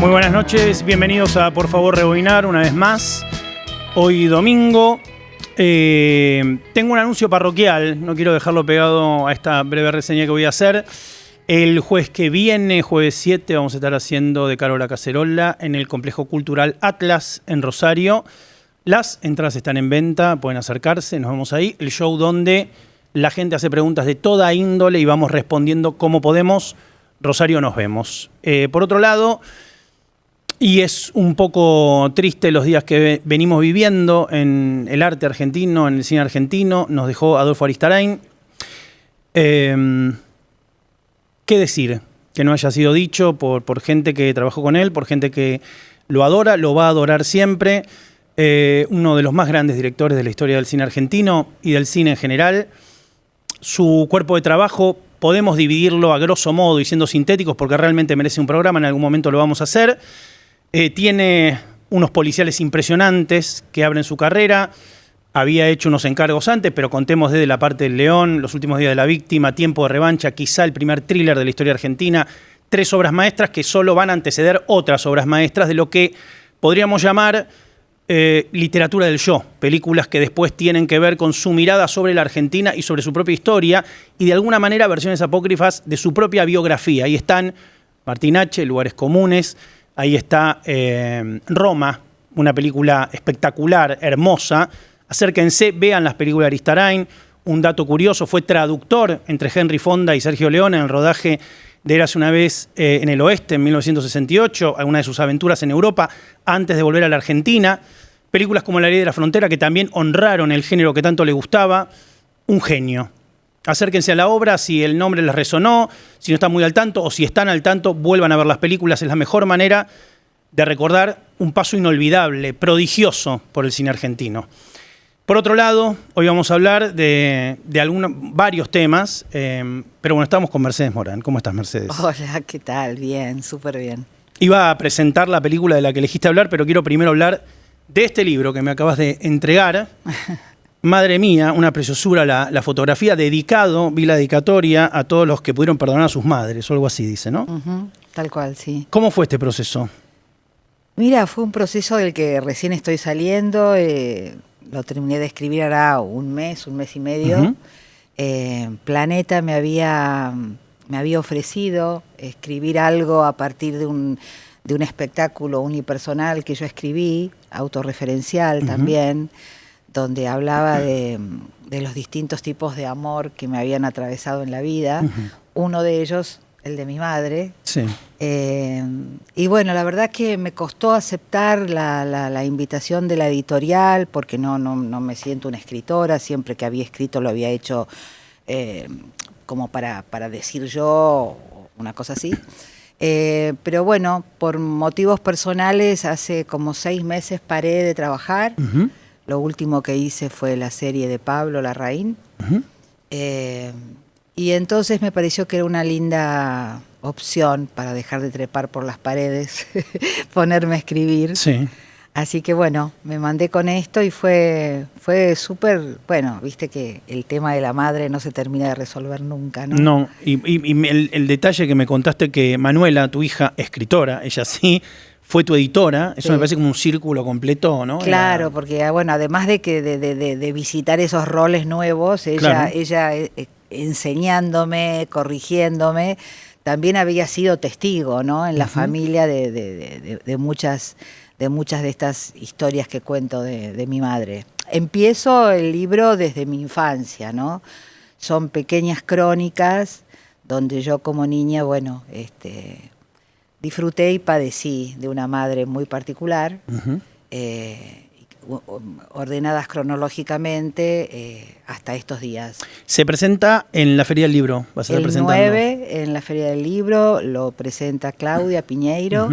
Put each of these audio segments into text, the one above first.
Muy buenas noches, bienvenidos a Por Favor Rebobinar una vez más. Hoy domingo. Tengo un anuncio parroquial, no quiero dejarlo pegado a esta breve reseña que voy a hacer. El jueves que viene, jueves 7, vamos a estar haciendo de Carola Cacerola en el Complejo Cultural Atlas en Rosario. Las entradas están en venta, pueden acercarse, nos vemos ahí. El show donde la gente hace preguntas de toda índole y vamos respondiendo como podemos. Rosario, nos vemos. Por otro lado, y es un poco triste los días que venimos viviendo en el arte argentino, en el cine argentino, nos dejó Adolfo Aristarain. ¿Qué decir? Que no haya sido dicho por gente que trabajó con él, por gente que lo adora, lo va a adorar siempre. Uno de los más grandes directores de la historia del cine argentino y del cine en general. Su cuerpo de trabajo podemos dividirlo a grosso modo y siendo sintéticos porque realmente merece un programa, en algún momento lo vamos a hacer. Tiene unos policiales impresionantes que abren su carrera. Había hecho unos encargos antes, pero contemos desde La parte del león, Los últimos días de la víctima, Tiempo de revancha, quizá el primer thriller de la historia argentina. 3 obras maestras que solo van a anteceder otras obras maestras de lo que podríamos llamar literatura del yo. Películas que después tienen que ver con su mirada sobre la Argentina y sobre su propia historia y de alguna manera versiones apócrifas de su propia biografía. Ahí están Martín H., Lugares comunes. Ahí está Roma, una película espectacular, hermosa. Acérquense, vean las películas de Aristarain. Un dato curioso, fue traductor entre Henry Fonda y Sergio Leone en el rodaje de Érase una vez en el oeste, en 1968, alguna de sus aventuras en Europa, antes de volver a la Argentina. Películas como La ley de la frontera, que también honraron el género que tanto le gustaba. Un genio. Acérquense a la obra, si el nombre les resonó, si no están muy al tanto o si están al tanto, vuelvan a ver las películas. Es la mejor manera de recordar un paso inolvidable, prodigioso por el cine argentino. Por otro lado, hoy vamos a hablar de varios temas, pero bueno, estamos con Mercedes Morán. ¿Cómo estás, Mercedes? Hola, ¿qué tal? Bien, súper bien. Iba a presentar la película de la que elegiste hablar, pero quiero primero hablar de este libro que me acabas de entregar. Madre mía, una preciosura la fotografía, dedicado, vi la dedicatoria a todos los que pudieron perdonar a sus madres, o algo así dice, ¿no? Tal cual, sí. ¿Cómo fue este proceso? Mira, fue un proceso del que recién estoy saliendo, lo terminé de escribir ahora un mes y medio. Planeta me había ofrecido escribir algo a partir de un espectáculo unipersonal que yo escribí, autorreferencial también, donde hablaba de los distintos tipos de amor que me habían atravesado en la vida. Uno de ellos, el de mi madre. Sí. Y bueno, la verdad que me costó aceptar la invitación de la editorial, porque no me siento una escritora. Siempre que había escrito lo había hecho como para decir yo, una cosa así. Pero bueno, por motivos personales, hace como 6 meses paré de trabajar. Lo último que hice fue la serie de Pablo Larraín. Y entonces me pareció que era una linda opción para dejar de trepar por las paredes, ponerme a escribir. Sí. Así que bueno, me mandé con esto y fue súper, bueno, viste que el tema de la madre no se termina de resolver nunca, ¿no? No, y el detalle que me contaste que Manuela, tu hija, escritora, ella sí, fue tu editora, eso sí. Me parece como un círculo completo, ¿no? Claro, porque bueno, además de visitar esos roles nuevos, ella enseñándome, corrigiéndome, también había sido testigo, ¿no? En la familia de muchas de estas historias que cuento de mi madre. Empiezo el libro desde mi infancia, ¿no? Son pequeñas crónicas donde yo como niña, bueno, disfruté y padecí de una madre muy particular, ordenadas cronológicamente hasta estos días. Se presenta en la Feria del Libro. ¿Vas a estar presentando? El 9 en la Feria del Libro lo presenta Claudia Piñeiro.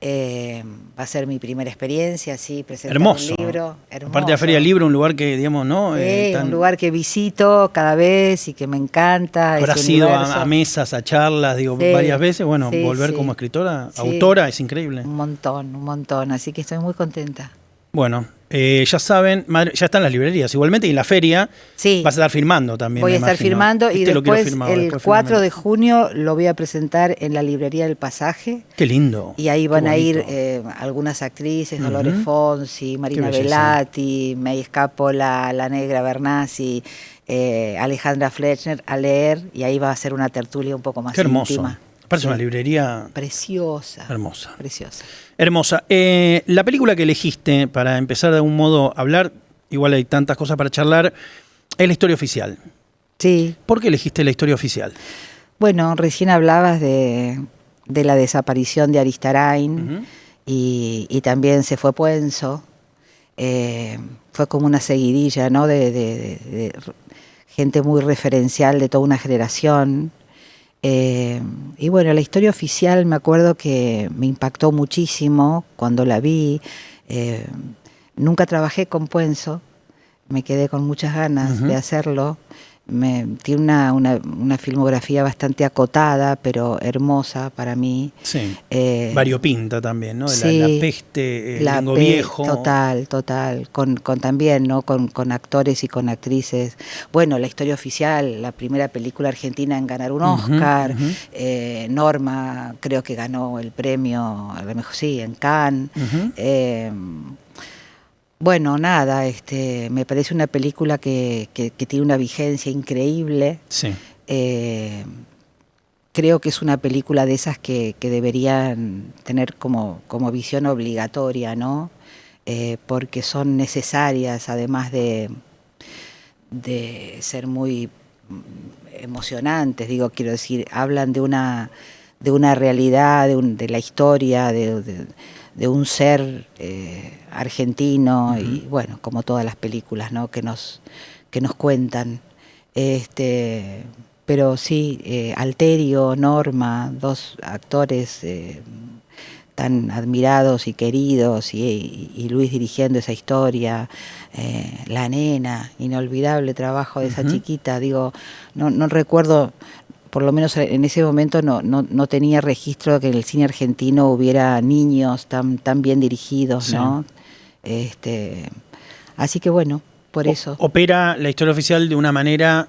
Va a ser mi primera experiencia, sí, presentar hermoso. El libro. Hermoso. Aparte de la Feria del Libro, un lugar que, digamos, ¿no? Un lugar que visito cada vez y que me encanta. Habrás ido a mesas, a charlas, digo, varias veces. Bueno, volver como escritora, autora, es increíble. Un montón. Así que estoy muy contenta. Bueno, Ya saben, ya están las librerías igualmente, y en la feria Sí. vas a estar firmando también. Voy a estar imagino. firmando y Lo quiero después firmar, el después 4 de firmame. junio lo voy a presentar en la librería del Pasaje. Qué lindo. Y ahí qué van a ir bonito. algunas actrices, Ujú. Dolores Fonsi, Marina belleza. Velati, May Escapola, La Negra Bernasi, Alejandra Fletcher a leer, y ahí va a ser una tertulia un poco más Qué hermoso. íntima. Parece Sí. una librería Preciosa. hermosa. Preciosa. Hermosa. La película que elegiste, para empezar de algún modo a hablar, igual hay tantas cosas para charlar, es La Historia Oficial. Sí. ¿Por qué elegiste La Historia Oficial? Bueno, recién hablabas de la desaparición de Aristarain. Ujú. Y también se fue Puenzo. Fue como una seguidilla, ¿no? de gente muy referencial de toda una generación. Y bueno, La Historia Oficial, me acuerdo que me impactó muchísimo cuando la vi. Nunca trabajé con Puenzo, me quedé con muchas ganas de hacerlo. Tiene una filmografía bastante acotada, pero hermosa para mí. Sí. Eh, Variopinta también, ¿no? Sí, La peste, el Gringo P, Viejo. total, con también, ¿no? Con actores y con actrices. Bueno, La Historia Oficial, la primera película argentina en ganar un Oscar. Norma, creo que ganó el premio, a lo mejor sí, en Cannes. Bueno, nada, me parece una película que tiene una vigencia increíble. Sí. Creo que es una película de esas que deberían tener como visión obligatoria, ¿no? Porque son necesarias, además de ser muy emocionantes, digo, quiero decir, hablan de una realidad, de la historia, de un ser argentino, y bueno, como todas las películas, ¿no? que nos cuentan. Pero sí, Alterio, Norma, dos actores tan admirados y queridos, y Luis dirigiendo esa historia, la nena, inolvidable trabajo de esa chiquita. Digo, no recuerdo, por lo menos en ese momento no tenía registro de que en el cine argentino hubiera niños tan bien dirigidos, Sí. ¿no? Así que bueno, por eso. Opera La Historia Oficial de una manera,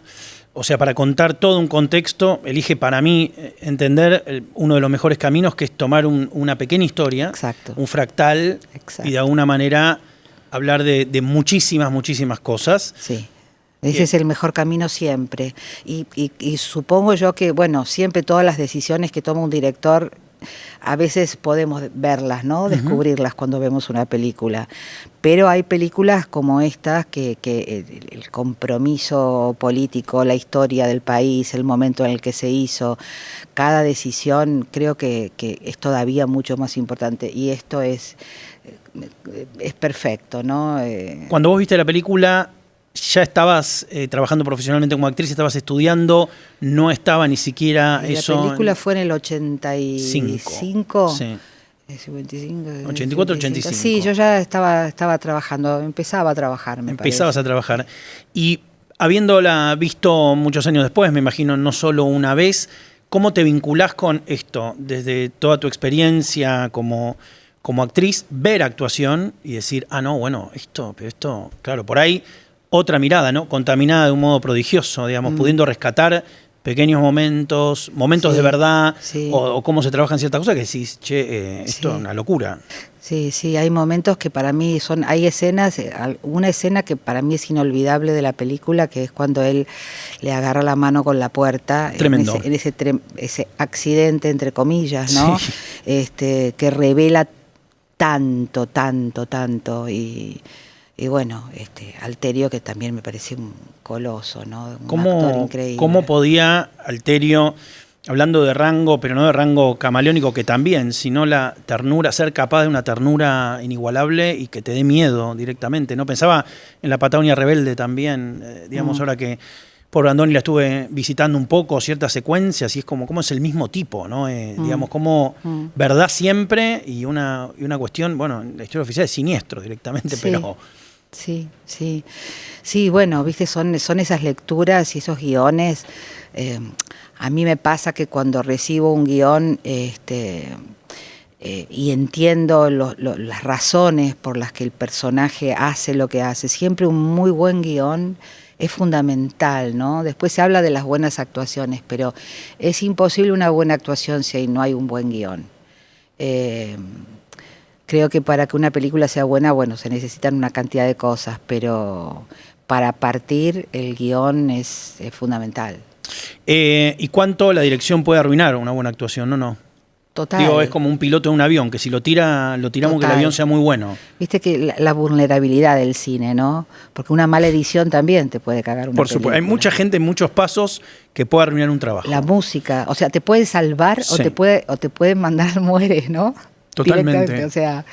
o sea, para contar todo un contexto, elige para mí entender uno de los mejores caminos, que es tomar una pequeña historia, Exacto. un fractal, Exacto. y de alguna manera hablar de muchísimas cosas. Sí. Ese es el mejor camino siempre. Y supongo yo que, bueno, siempre todas las decisiones que toma un director, a veces podemos verlas, ¿no? Descubrirlas cuando vemos una película. Pero hay películas como estas que el compromiso político, la historia del país, el momento en el que se hizo, cada decisión creo que es todavía mucho más importante. Y esto es perfecto, ¿no? Cuando vos viste la película, ¿ya estabas trabajando profesionalmente como actriz? ¿Estabas estudiando? ¿No estaba ni siquiera eso? La película fue en el 85. Sí. 55, 84, 85. Sí, yo ya estaba trabajando, empezaba a trabajar, me Empezabas parece. a trabajar. Y habiéndola visto muchos años después, me imagino, no solo una vez, ¿cómo te vinculás con esto? Desde toda tu experiencia como actriz, ver actuación y decir, no, bueno, esto, claro, por ahí otra mirada, ¿no? Contaminada de un modo prodigioso, digamos, pudiendo rescatar pequeños momentos Sí, de verdad, sí. o cómo se trabajan ciertas cosas que decís, che, esto Sí. es una locura. Sí, hay momentos que para mí hay escenas, una escena que para mí es inolvidable de la película, que es cuando él le agarra la mano con la puerta, Tremendo. en ese accidente, entre comillas, ¿no? Sí. Que revela tanto, y bueno, Alterio, que también me parece un coloso, ¿no? Un actor increíble. ¿Cómo podía Alterio, hablando de rango, pero no de rango camaleónico, que también, sino la ternura, ser capaz de una ternura inigualable y que te dé miedo directamente, ¿no? Pensaba en La Patagonia Rebelde también, digamos, ahora que por Brandoni la estuve visitando un poco, ciertas secuencias, y es como es el mismo tipo, ¿no? Digamos, como verdad siempre, y una cuestión, bueno, La Historia Oficial es siniestro directamente, Sí. pero... Sí, bueno, viste, son esas lecturas y esos guiones. A mí me pasa que cuando recibo un guión, y entiendo las razones por las que el personaje hace lo que hace. Siempre un muy buen guión es fundamental, ¿no? Después se habla de las buenas actuaciones, pero es imposible una buena actuación si no hay un buen guión. Creo que para que una película sea buena, bueno, se necesitan una cantidad de cosas, pero para partir el guión es fundamental. ¿Y cuánto la dirección puede arruinar una buena actuación? No. Total. Digo, es como un piloto de un avión, que si lo tiramos Total. que el avión sea muy bueno. Viste que la vulnerabilidad del cine, ¿no? Porque una mala edición también te puede cagar una Por supuesto, hay mucha gente en muchos pasos que puede arruinar un trabajo. La música, o sea, te puede salvar sí. o te puede mandar al muere, ¿no? Totalmente. O sea,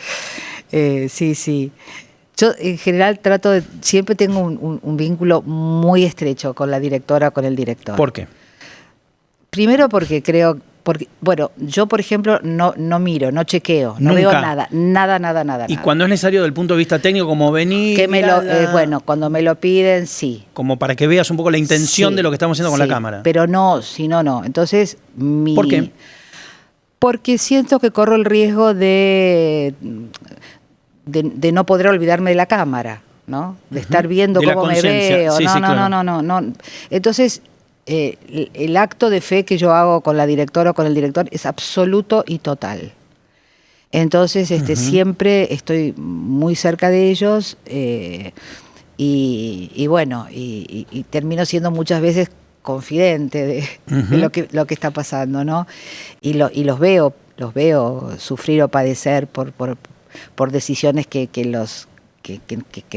sí. Yo en general siempre tengo un vínculo muy estrecho con la directora, con el director. ¿Por qué? Primero porque bueno, yo por ejemplo no miro, no chequeo, no veo nada. Y cuando es necesario desde el punto de vista técnico, como venir, bueno, cuando me lo piden, sí. Como para que veas un poco la intención de lo que estamos haciendo con la cámara. Pero no, si no. Entonces, ¿por qué? Porque siento que corro el riesgo de no poder olvidarme de la cámara, ¿no? De estar viendo cómo me veo. No. Entonces, el acto de fe que yo hago con la directora o con el director es absoluto y total. Entonces, siempre estoy muy cerca de ellos y bueno, y termino siendo muchas veces confidente de lo que está pasando, ¿no? Y los veo sufrir o padecer por decisiones que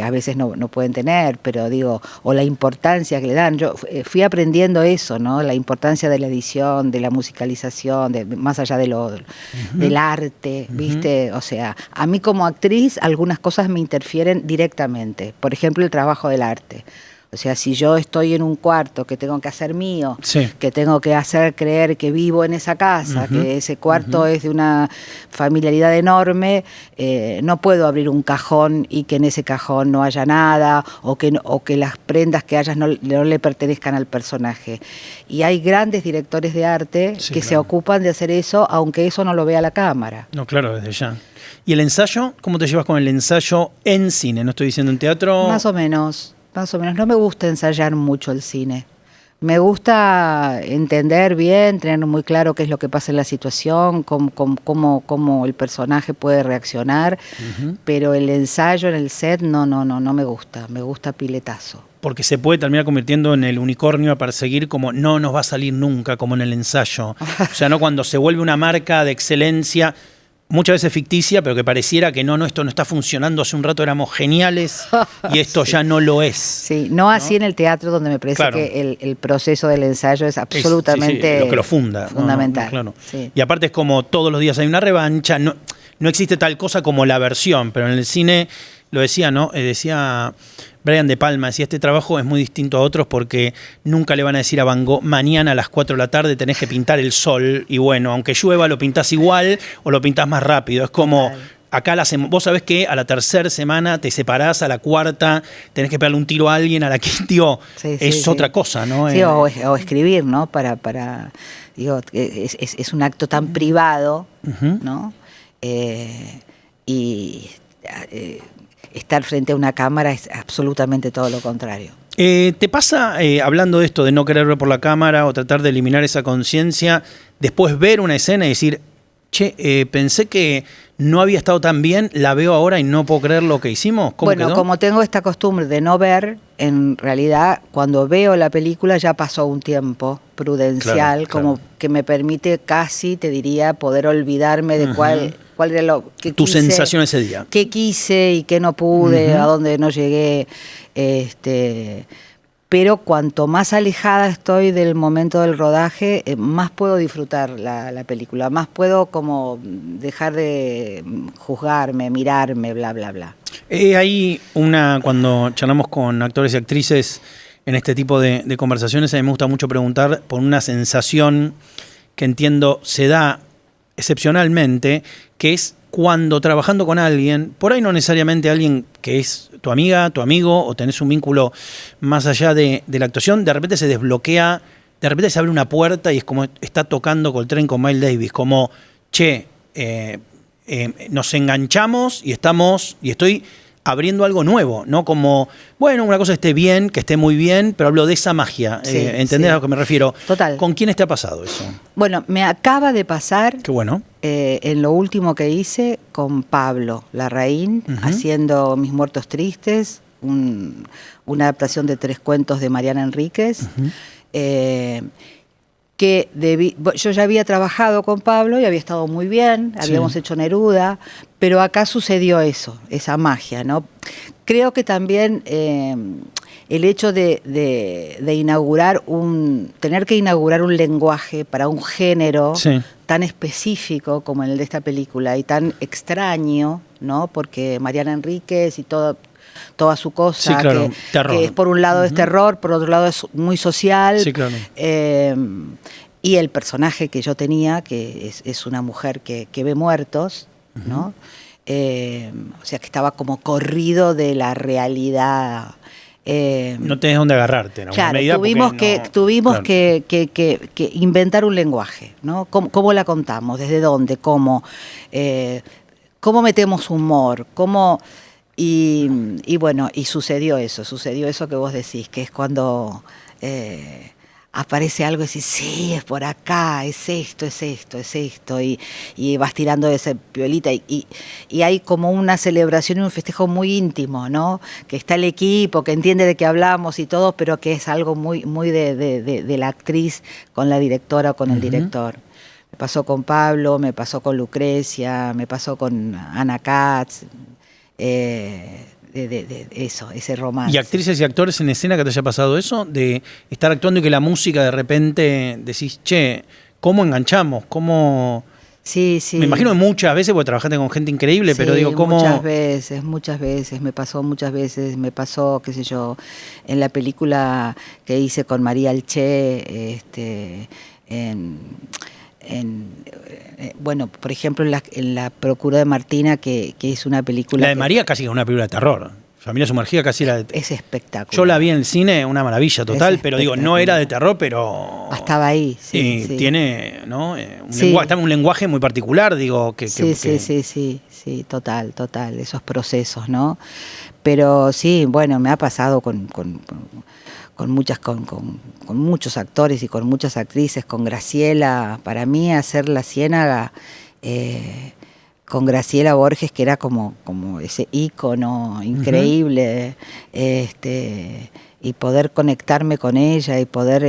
a veces no pueden tener, pero digo, o la importancia que le dan. Yo fui aprendiendo eso, ¿no? La importancia de la edición, de la musicalización, más allá del arte, ¿viste? O sea, a mí como actriz algunas cosas me interfieren directamente. Por ejemplo, el trabajo del arte. O sea, si yo estoy en un cuarto que tengo que hacer mío, que tengo que hacer creer que vivo en esa casa, que ese cuarto es de una familiaridad enorme, no puedo abrir un cajón y que en ese cajón no haya nada, o que las prendas que hayas no le pertenezcan al personaje. Y hay grandes directores de arte que se ocupan de hacer eso, aunque eso no lo vea la cámara. No, claro, desde ya. ¿Y el ensayo? ¿Cómo te llevas con el ensayo en cine? No estoy diciendo en teatro. Más o menos. No me gusta ensayar mucho el cine. Me gusta entender bien, tener muy claro qué es lo que pasa en la situación, cómo el personaje puede reaccionar, pero el ensayo en el set no me gusta piletazo. Porque se puede terminar convirtiendo en el unicornio a perseguir como no nos va a salir nunca, como en el ensayo. O sea, no cuando se vuelve una marca de excelencia, muchas veces ficticia, pero que pareciera que esto no está funcionando, hace un rato éramos geniales y esto ya no lo es. Sí, no así en el teatro, donde me parece que el proceso del ensayo es absolutamente lo que lo fundamental. Claro. Sí. Y aparte es como todos los días hay una revancha, no existe tal cosa como la versión, pero en el cine lo decía, ¿no? Decía Brian De Palma, decía, este trabajo es muy distinto a otros porque nunca le van a decir a Van Gogh, mañana a las 4 de la tarde tenés que pintar el sol, y bueno, aunque llueva lo pintás igual o lo pintás más rápido. Es como, acá vos sabés que a la tercera semana te separás, a la cuarta tenés que pegarle un tiro a alguien, a la quinta, es otra cosa, ¿no? Sí, o escribir, ¿no? Digo, es un acto tan privado, ¿no? Estar frente a una cámara es absolutamente todo lo contrario. ¿Te pasa, hablando de esto, de no querer ver por la cámara o tratar de eliminar esa conciencia, después ver una escena y decir, pensé que no había estado tan bien, la veo ahora y no puedo creer lo que hicimos? ¿Cómo quedó? Como tengo esta costumbre de no ver, en realidad cuando veo la película ya pasó un tiempo prudencial, como que me permite casi, te diría, poder olvidarme de cuál era lo que tu sensación ese día. Qué quise y qué no pude, a dónde no llegué. Pero cuanto más alejada estoy del momento del rodaje, más puedo disfrutar la película, más puedo como dejar de juzgarme, mirarme, bla, bla, bla. Cuando charlamos con actores y actrices en este tipo de conversaciones, a mí me gusta mucho preguntar por una sensación que entiendo se da excepcionalmente, que es cuando trabajando con alguien, por ahí no necesariamente alguien que es tu amiga, tu amigo, o tenés un vínculo más allá de la actuación, de repente se desbloquea, de repente se abre una puerta y es como está tocando Coltrane con Miles Davis, como, nos enganchamos y estoy abriendo algo nuevo, ¿no? Como, bueno, una cosa esté bien, que esté muy bien, pero hablo de esa magia. Sí, ¿Entendés a lo que me refiero? Total. ¿Con quiénes te ha pasado eso? Bueno, me acaba de pasar. Qué bueno. En lo último que hice con Pablo Larraín, haciendo Mis Muertos Tristes, una adaptación de 3 cuentos de Mariana Enríquez. Yo ya había trabajado con Pablo y había estado muy bien, habíamos hecho Neruda, pero acá sucedió eso, esa magia, ¿no? Creo que también el hecho de tener que inaugurar un lenguaje para un género tan específico como el de esta película y tan extraño, ¿no? Porque Mariana Enríquez y toda su cosa, sí, claro, que es por un lado es terror, por otro lado es muy social. Sí, claro. Y el personaje que yo tenía, que es una mujer que ve muertos, ¿no? O sea, que estaba como corrido de la realidad. No tenés dónde agarrarte, ¿no? Claro, tuvimos que inventar un lenguaje, ¿no? ¿Cómo la contamos? ¿Desde dónde? ¿Cómo metemos humor? Y bueno, y sucedió eso que vos decís, que es cuando aparece algo y decís, sí, es por acá, es esto, y vas tirando de esa piolita y hay como una celebración y un festejo muy íntimo, ¿no? Que está el equipo, que entiende de qué hablamos y todo, pero que es algo muy, muy de la actriz con la directora o con el director. Me pasó con Pablo, me pasó con Lucrecia, me pasó con Ana Katz, ese romance. ¿Y actrices y actores en escena que te haya pasado eso? De estar actuando y que la música de repente decís, che, ¿cómo enganchamos? ¿Cómo...? Sí. Me imagino que muchas veces, porque trabajaste con gente increíble, pero digo, ¿cómo...? Muchas veces, me pasó, qué sé yo, en la película que hice con María Alché, bueno, por ejemplo, en la Procura de Martina, que es una película... La de María casi es una película de terror. Familia Sumergida casi era de... Es espectacular. Yo la vi en el cine, una maravilla total, pero digo, no era de terror, pero... Estaba ahí, sí. Tiene, ¿no? Un lenguaje muy particular, digo, Sí, total, esos procesos, ¿no? Pero sí, bueno, me ha pasado con muchos actores y con muchas actrices, con Graciela. Para mí hacer La Ciénaga con Graciela Borges, que era como ese ícono increíble, y poder conectarme con ella y poder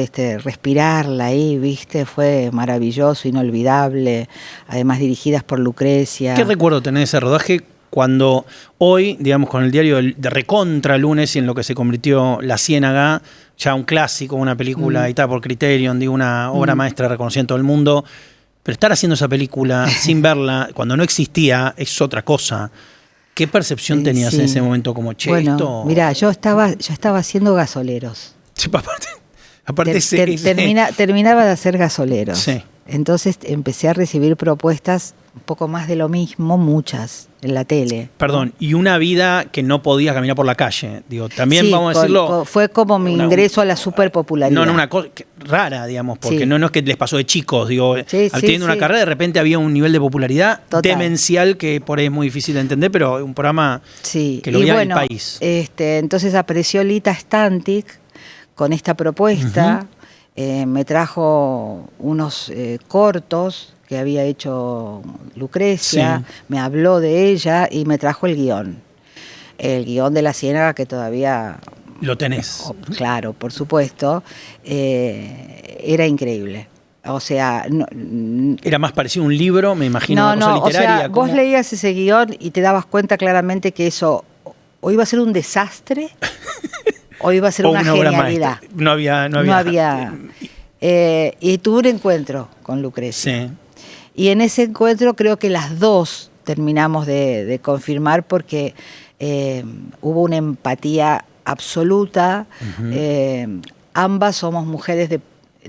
respirarla ahí, ¿viste? Fue maravilloso, inolvidable, además dirigidas por Lucrecia. ¿Qué recuerdo tenés de ese rodaje? Cuando hoy, digamos, con el diario de recontra lunes y en lo que se convirtió La Ciénaga, ya un clásico, una película editada por Criterion, digo, una obra maestra reconocida en todo el mundo, pero estar haciendo esa película sin verla, cuando no existía, es otra cosa. ¿Qué percepción tenías en ese momento como che? Bueno, esto... mirá, yo estaba haciendo Gasoleros. Sí, aparte terminaba de hacer Gasoleros. Sí. Entonces empecé a recibir propuestas un poco más de lo mismo, muchas, en la tele. Perdón, y una vida que no podía caminar por la calle. Digo, también vamos a decirlo... Fue como mi ingreso a la superpopularidad. No, una cosa rara, digamos, porque no es que les pasó de chicos. Digo, teniendo una carrera, de repente había un nivel de popularidad demencial que por ahí es muy difícil de entender, pero un programa que lo veía en el país. Entonces apareció Lita Stantic con esta propuesta. Me trajo unos cortos que había hecho Lucrecia, me habló de ella y me trajo el guión de La Ciénaga, que todavía... ¿Lo tenés? Claro, por supuesto. Era increíble. O sea... Era más parecido a un libro, me imagino, una cosa literaria. O sea, vos leías ese guión y te dabas cuenta claramente que eso o iba a ser un desastre o iba a ser una genialidad. No había. Y tuve un encuentro con Lucrecia. Sí. Y en ese encuentro creo que las dos terminamos de confirmar, porque hubo una empatía absoluta. Ambas somos mujeres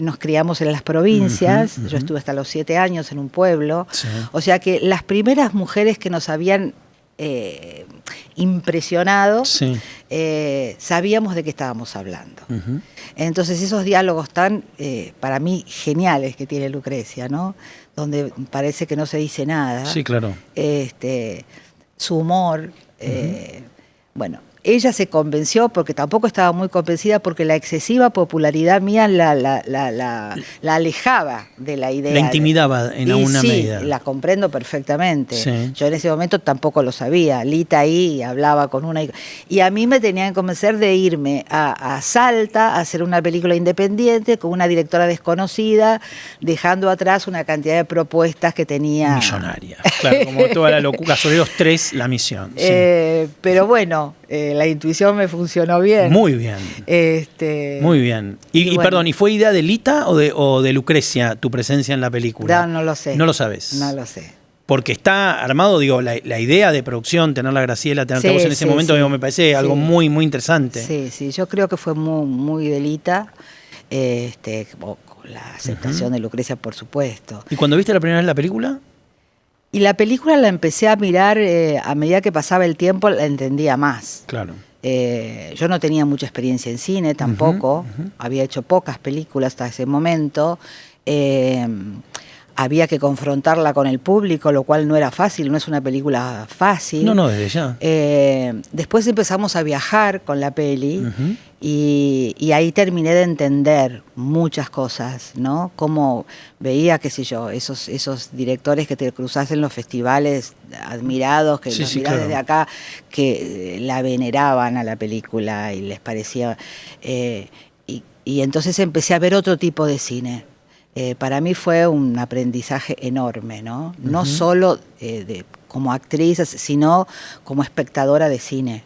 nos criamos en las provincias. Yo estuve hasta los 7 años en un pueblo. Sí. O sea que las primeras mujeres que nos habían impresionados, Sí. sabíamos de qué estábamos hablando. Entonces esos diálogos tan, para mí, geniales que tiene Lucrecia, ¿no? Donde parece que no se dice nada. Sí, claro. Su humor, bueno, ella se convenció, porque tampoco estaba muy convencida, porque la excesiva popularidad mía la alejaba de la idea. La intimidaba en alguna medida. Sí, la comprendo perfectamente. Sí. Yo en ese momento tampoco lo sabía. Lita ahí hablaba con una... Y a mí me tenían que convencer de irme a Salta a hacer una película independiente con una directora desconocida, dejando atrás una cantidad de propuestas que tenía... Millonaria. Claro, como toda la locura. Sobre los 3, la misión. Sí. Pero bueno... la intuición me funcionó bien. Muy bien. Muy bien. Y bueno. Perdón, ¿y fue idea de Lita o de Lucrecia tu presencia en la película? No lo sé. No lo sabes. No lo sé. Porque está armado, digo, la idea de producción, tener a Graciela, tenerte a vos en ese momento, digo, me parece algo muy, muy interesante. Sí, yo creo que fue muy, muy de Lita, con la aceptación de Lucrecia, por supuesto. ¿Y cuando viste la primera vez la película? Y la película la empecé a mirar, a medida que pasaba el tiempo, la entendía más. Claro. Yo no tenía mucha experiencia en cine tampoco, había hecho pocas películas hasta ese momento. Había que confrontarla con el público, lo cual no era fácil, no es una película fácil. No, desde ya. Después empezamos a viajar con la peli y ahí terminé de entender muchas cosas, ¿no? Cómo veía, qué sé yo, esos directores que te cruzás en los festivales admirados, que los mirás desde acá, que la veneraban a la película y les parecía... y entonces empecé a ver otro tipo de cine. Para mí fue un aprendizaje enorme, ¿no? No solo como actriz, sino como espectadora de cine.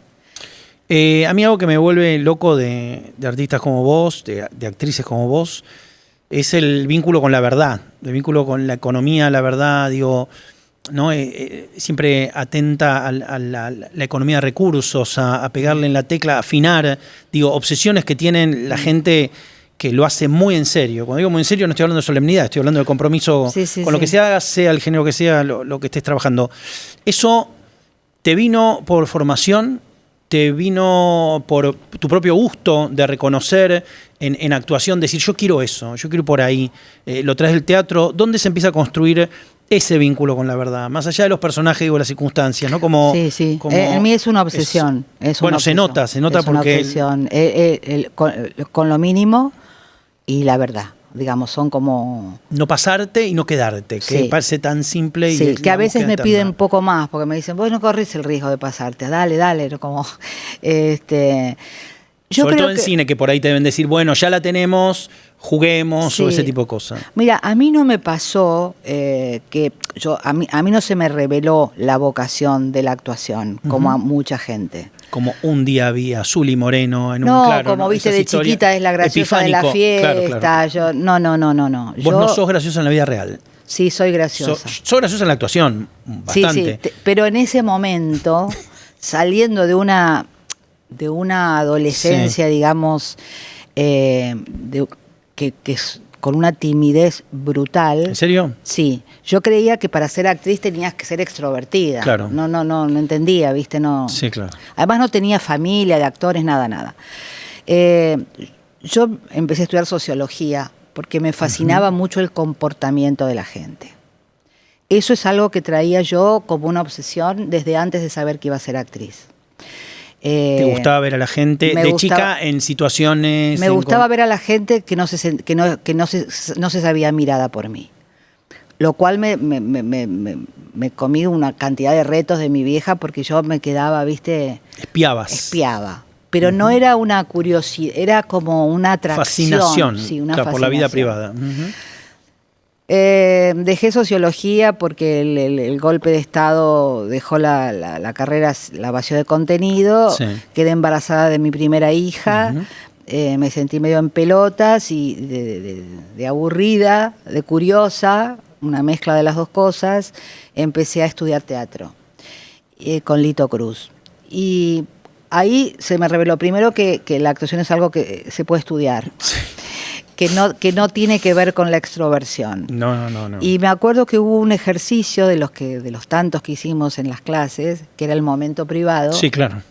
A mí algo que me vuelve loco de artistas como vos, de actrices como vos, es el vínculo con la verdad, el vínculo con la economía, la verdad, digo, ¿no? Siempre atenta a la economía de recursos, a pegarle en la tecla, a afinar, digo, obsesiones que tienen la gente que lo hace muy en serio. Cuando digo muy en serio no estoy hablando de solemnidad, estoy hablando de compromiso con lo que se haga, sea el género que sea, lo que estés trabajando. ¿Eso te vino por formación? ¿Te vino por tu propio gusto de reconocer en actuación, decir yo quiero eso, yo quiero ir por ahí? ¿Lo traes del teatro? ¿Dónde se empieza a construir ese vínculo con la verdad? Más allá de los personajes, digo, las circunstancias, ¿no? Como, sí. En mí es una obsesión. Bueno, se nota es porque... Una obsesión. Con lo mínimo y la verdad. Digamos, son como... No pasarte y no quedarte, que parece tan simple. Sí, que a veces me piden un poco más, porque me dicen, vos no corres el riesgo de pasarte, dale, como... Sobre todo en cine, que por ahí te deben decir, bueno, ya la tenemos, juguemos, o ese tipo de cosas. Mira, a mí no me pasó que a mí no se me reveló la vocación de la actuación, como a mucha gente. Como un día vi a Zuli Moreno en un claro. Como viste de chiquita es la graciosa de la fiesta. Claro. Yo, no. Vos no sos graciosa en la vida real. Sí, soy graciosa. Sos graciosa en la actuación, bastante. Sí, pero en ese momento, saliendo de una adolescencia, digamos, que con una timidez brutal. ¿En serio? Sí. Yo creía que para ser actriz tenías que ser extrovertida. Claro. No entendía, ¿viste? No. Sí, claro. Además no tenía familia de actores, nada. Yo empecé a estudiar sociología porque me fascinaba mucho el comportamiento de la gente. Eso es algo que traía yo como una obsesión desde antes de saber que iba a ser actriz. ¿Te gustaba ver a la gente chica en situaciones? Me gustaba ver a la gente que no se sabía mirada por mí. Lo cual me comí una cantidad de retos de mi vieja porque yo me quedaba, ¿viste? Espiaba. Pero no era una curiosidad, era como una atracción. Fascinación, sí, una fascinación por la vida privada. Dejé sociología porque el golpe de Estado dejó la carrera, la vació de contenido. Sí. Quedé embarazada de mi primera hija. Me sentí medio en pelotas y de aburrida, de curiosa, una mezcla de las dos cosas. Empecé a estudiar teatro con Lito Cruz. Y ahí se me reveló primero que la actuación es algo que se puede estudiar. Sí. que no tiene que ver con la extroversión. No. Y me acuerdo que hubo un ejercicio de los tantos que hicimos en las clases, que era el momento privado. Sí, claro.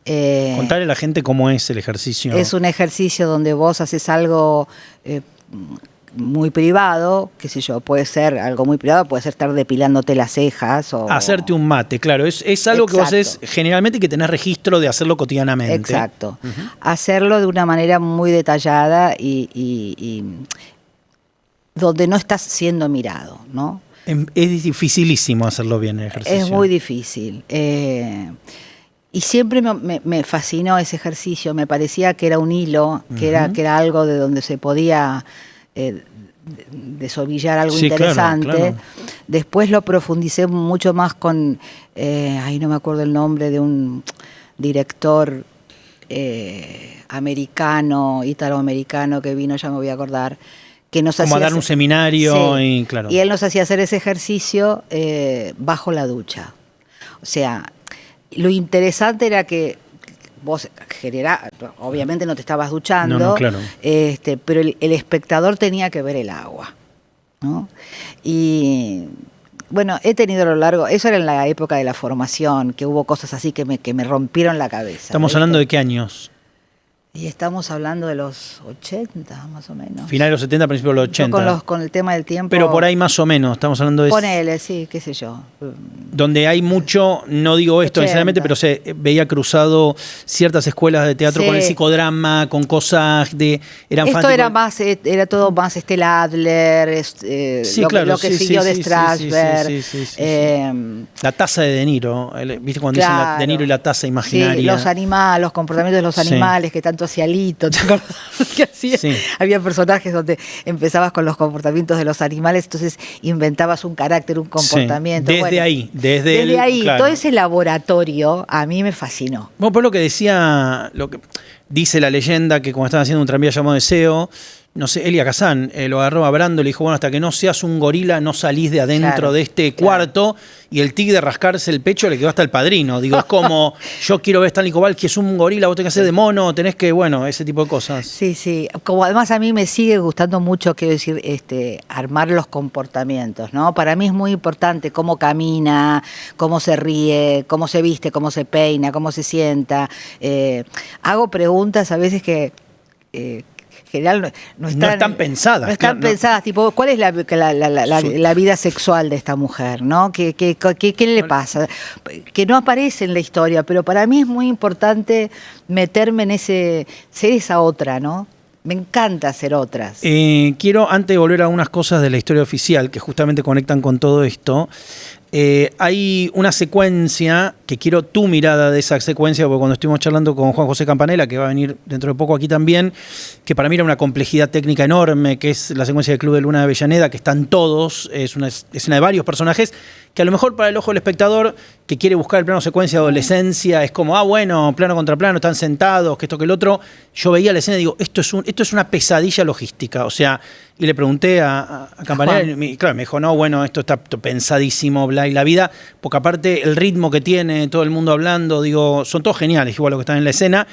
Contarle a la gente cómo es el ejercicio. Es un ejercicio donde vos haces algo muy privado, qué sé yo, puede ser algo muy privado, puede ser estar depilándote las cejas o... Hacerte un mate, claro, es algo que vos haces generalmente y que tenés registro de hacerlo cotidianamente. Exacto. Hacerlo de una manera muy detallada y donde no estás siendo mirado, ¿no? Es dificilísimo hacerlo bien el ejercicio. Es muy difícil. Y siempre me fascinó ese ejercicio, me parecía que era un hilo, que era algo de donde se podía desovillar algo interesante. Claro. Después lo profundicé mucho más con, no me acuerdo el nombre de un director italoamericano que vino, ya me voy a acordar, que nos como hacía a dar un seminario, sí, y claro. Y él nos hacía hacer ese ejercicio bajo la ducha. O sea, lo interesante era que vos obviamente no te estabas duchando, no, claro. Pero el espectador tenía que ver el agua, ¿no? Y bueno, he tenido a lo largo, eso era en la época de la formación, que hubo cosas así que me rompieron la cabeza. ¿Estamos hablando de qué años? Y estamos hablando de los 80, más o menos. Final de los 70, principios de los 80. Con el tema del tiempo. Pero por ahí más o menos, estamos hablando de... Ponele, sí, qué sé yo. Donde hay mucho, no digo esto 80. Necesariamente, pero se veía cruzado ciertas escuelas de teatro con el psicodrama, con cosas de... Esto era todo más Adler, lo que siguió de Strasberg. La taza de De Niro, ¿viste cuando dicen De Niro y la taza imaginaria? Sí, los comportamientos de los animales, que tanto hacía Lito, ¿te acordás? Que hacía? Sí. Había personajes donde empezabas con los comportamientos de los animales, entonces inventabas un carácter, un comportamiento. Desde ahí, claro. Todo ese laboratorio a mí me fascinó. Bueno, por lo que dice la leyenda, que cuando estaban haciendo un tranvía llamado Deseo, no sé, Elia Kazan lo agarró a Brando y le dijo, bueno, hasta que no seas un gorila no salís de adentro de este cuarto, y el tigre rascarse el pecho le quedó hasta el Padrino. Digo, es como, yo quiero ver a Stanley Kowalski, es un gorila, vos tenés que hacer de mono, tenés que, bueno, ese tipo de cosas. Sí. Como además a mí me sigue gustando mucho, quiero decir, armar los comportamientos, ¿no? Para mí es muy importante cómo camina, cómo se ríe, cómo se viste, cómo se peina, cómo se sienta. Hago preguntas a veces que... general no están pensadas. No están pensadas, tipo, ¿cuál es la vida sexual de esta mujer? ¿No? ¿Qué le pasa? Que no aparece en la historia, pero para mí es muy importante meterme en ser esa otra, ¿no? Me encanta ser otras. Quiero, antes de volver a unas cosas de la historia oficial que justamente conectan con todo esto, hay una secuencia que quiero tu mirada de esa secuencia, porque cuando estuvimos charlando con Juan José Campanella, que va a venir dentro de poco aquí también, que para mí era una complejidad técnica enorme, que es la secuencia del Club de Luna de Avellaneda, que están todos, es una escena de varios personajes, que a lo mejor para el ojo del espectador que quiere buscar el plano secuencia de adolescencia, es como, bueno, plano contra plano, están sentados, que esto que el otro. Yo veía la escena y digo, esto es una pesadilla logística, o sea, y le pregunté a Campanella, y claro, me dijo, no, bueno, esto está pensadísimo, bla, y la vida, porque aparte el ritmo que tiene, todo el mundo hablando, digo, son todos geniales, igual lo que están en la escena,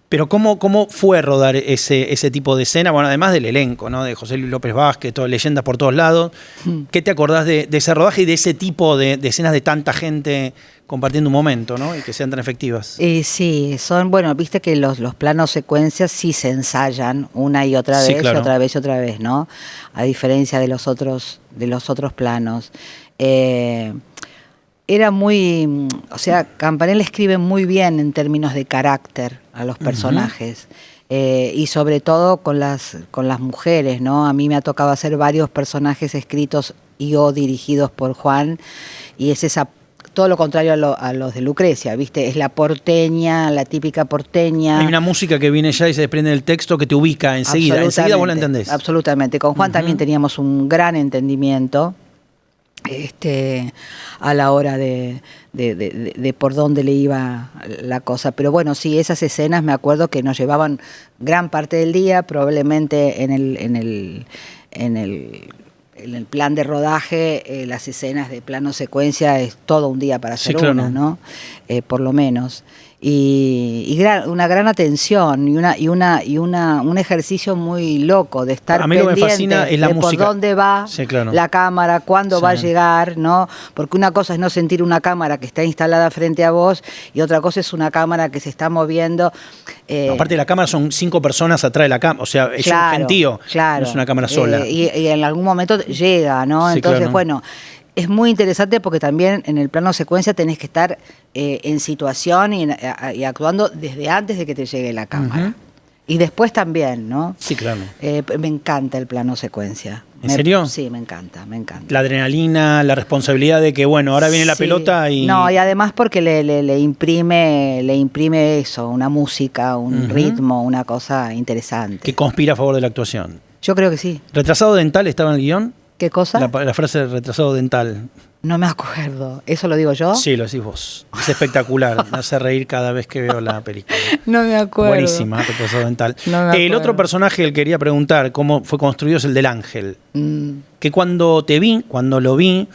pero ¿cómo fue rodar ese tipo de escena? Bueno, además del elenco, ¿no? De José Luis López Vázquez, todas leyendas por todos lados. ¿Qué te acordás de ese rodaje y de ese tipo de escenas de tanta gente compartiendo un momento, ¿no? Y que sean tan efectivas? Sí, viste que los planos secuencias sí se ensayan una y otra vez, claro. y otra vez, ¿no? A diferencia de los otros planos. Era muy, Campanella escribe muy bien en términos de carácter a los personajes. Y sobre todo con las mujeres, ¿no? A mí me ha tocado hacer varios personajes escritos o dirigidos por Juan, y es todo lo contrario a los de Lucrecia, ¿viste? Es la porteña, la típica porteña. Hay una música que viene ya y se desprende del texto que te ubica enseguida vos la entendés. Absolutamente, con Juan también teníamos un gran entendimiento a la hora de por dónde le iba la cosa. Pero bueno, sí, esas escenas me acuerdo que nos llevaban gran parte del día, probablemente en el plan de rodaje, las escenas de plano secuencia es todo un día para hacer una, ¿no? Por lo menos. una gran atención un ejercicio muy loco de estar a mí lo que me pendiente fascina es la de música. por dónde va Sí, claro. la cámara, cuándo Sí. va a llegar, ¿no? Porque una cosa es no sentir una cámara que está instalada frente a vos y otra cosa es una cámara que se está moviendo. Aparte de la cámara son 5 personas atrás de la cámara, o sea, es un gentío, claro. no es una cámara sola. Y en algún momento llega, ¿no? Sí, Entonces, claro. bueno, es muy interesante porque también en el plano secuencia tenés que estar en situación y actuando desde antes de que te llegue la cámara. Ujú. Y después también, ¿no? Sí, claro. Me encanta el plano secuencia. ¿En serio? Sí, me encanta, me encanta. La adrenalina, la responsabilidad de que, bueno, ahora viene la Sí. pelota y... No, y además porque le imprime eso, una música, un ritmo, una cosa interesante. que conspira a favor de la actuación. Yo creo que sí. ¿Retrasado dental estaba en el guión? ¿Qué cosa? La frase retrasado dental. No me acuerdo. ¿Eso lo digo yo? Sí, lo decís vos. Es espectacular. Me hace reír cada vez que veo la película. No me acuerdo. Buenísima, retrasado dental. No me El acuerdo. otro personaje que quería preguntar cómo fue construido es el del ángel. Que cuando lo vi,